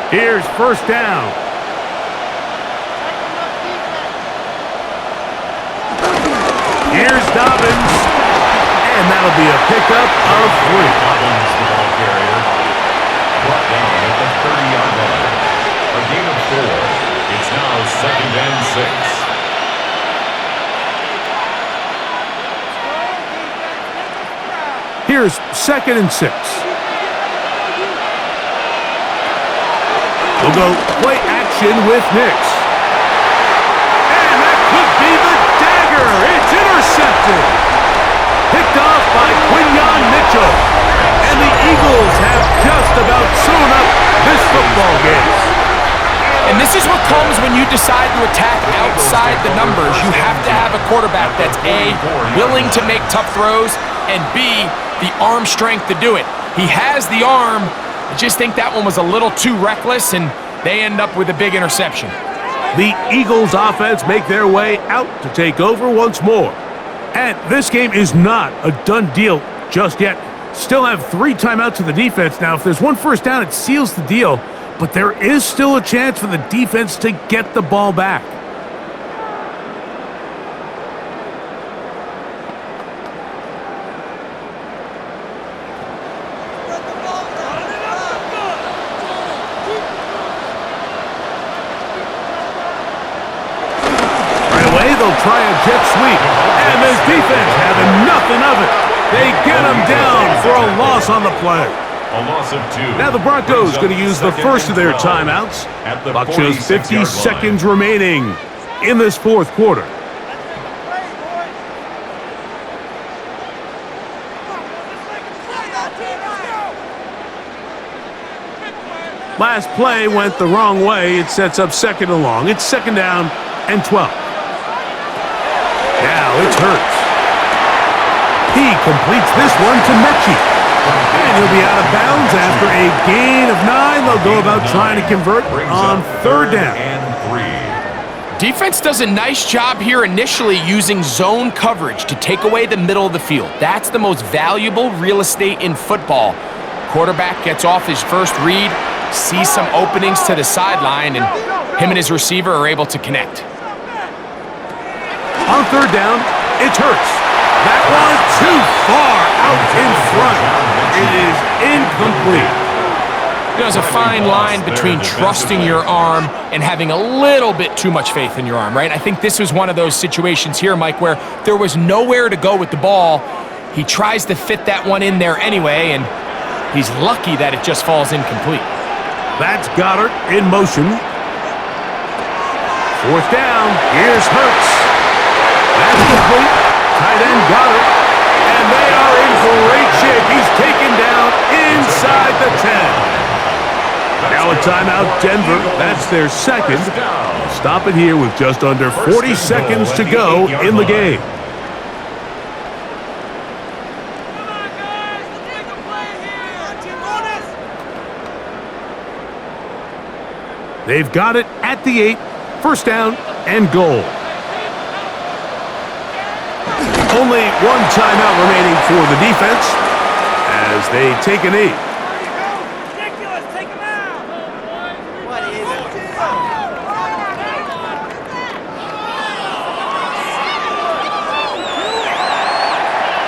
[SPEAKER 1] Here's first down. Here's Dobbins, and that'll be a pickup of 3.
[SPEAKER 2] Dobbins, the ball carrier, brought down at the 30-yard line. A gain of 4. It's now 2nd and 6.
[SPEAKER 1] Here's 2nd and 6. We'll go play action with Nix. And that could be the dagger. It's intercepted. Picked off by Quinyon Mitchell. And the Eagles have just about sewn up this football game.
[SPEAKER 3] And this is what comes when you decide to attack outside the numbers. You have to have a quarterback that's A, willing to make tough throws, and B, the arm strength to do it. He has the arm. I just think that one was a little too reckless, and they end up with a big interception.
[SPEAKER 1] The Eagles offense make their way out to take over once more. And this game is not a done deal just yet. Still have 3 timeouts in the defense. Now, if there's one first down, it seals the deal. But there is still a chance for the defense to get the ball back. They'll try a jet sweep, and this defense having nothing of it. They get him down for a loss on the play.
[SPEAKER 2] A loss of 2.
[SPEAKER 1] Now the Broncos going to use the first of their timeouts. Clock shows 50 seconds remaining in this fourth quarter. Last play went the wrong way. It sets up 2nd and long. It's 2nd down and 12. Now it's Hurts. He completes this one to Mechie. And he'll be out of bounds after a gain of 9. They'll go about trying to convert on 3rd down.
[SPEAKER 2] And
[SPEAKER 3] 3. Defense does a nice job here initially using zone coverage to take away the middle of the field. That's the most valuable real estate in football. Quarterback gets off his first read, sees some openings to the sideline, and him and his receiver are able to connect.
[SPEAKER 1] On 3rd down, it's Hurts. That one too far out in front. It is incomplete.
[SPEAKER 3] There's a fine line between trusting your arm and having a little bit too much faith in your arm, right? I think this was one of those situations here, Mike, where there was nowhere to go with the ball. He tries to fit that one in there anyway, and he's lucky that it just falls incomplete.
[SPEAKER 1] That's Goddard in motion. 4th down, here's Hurts. That's complete. Tight end got it. And they are in great shape. He's taken down inside the 10. Now a timeout, Denver. That's their 2nd. Stop it here with just under 40 seconds to go in the game. They've got it at the 8. 1st down and goal. Only one timeout remaining for the defense as they take a knee.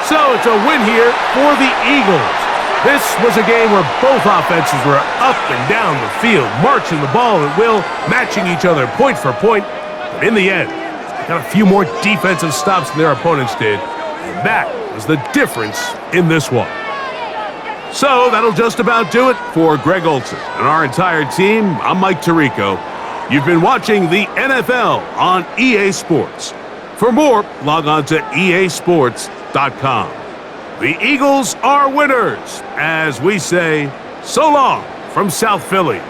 [SPEAKER 1] So it's a win here for the Eagles. This was a game where both offenses were up and down the field, marching the ball at will, matching each other point for point. But in the end, they got a few more defensive stops than their opponents did. And that was the difference in this one. So that'll just about do it for Greg Olson and our entire team. I'm Mike Tirico. You've been watching the NFL on EA Sports. For more, log on to easports.com. The Eagles are winners, as we say, so long from South Philly.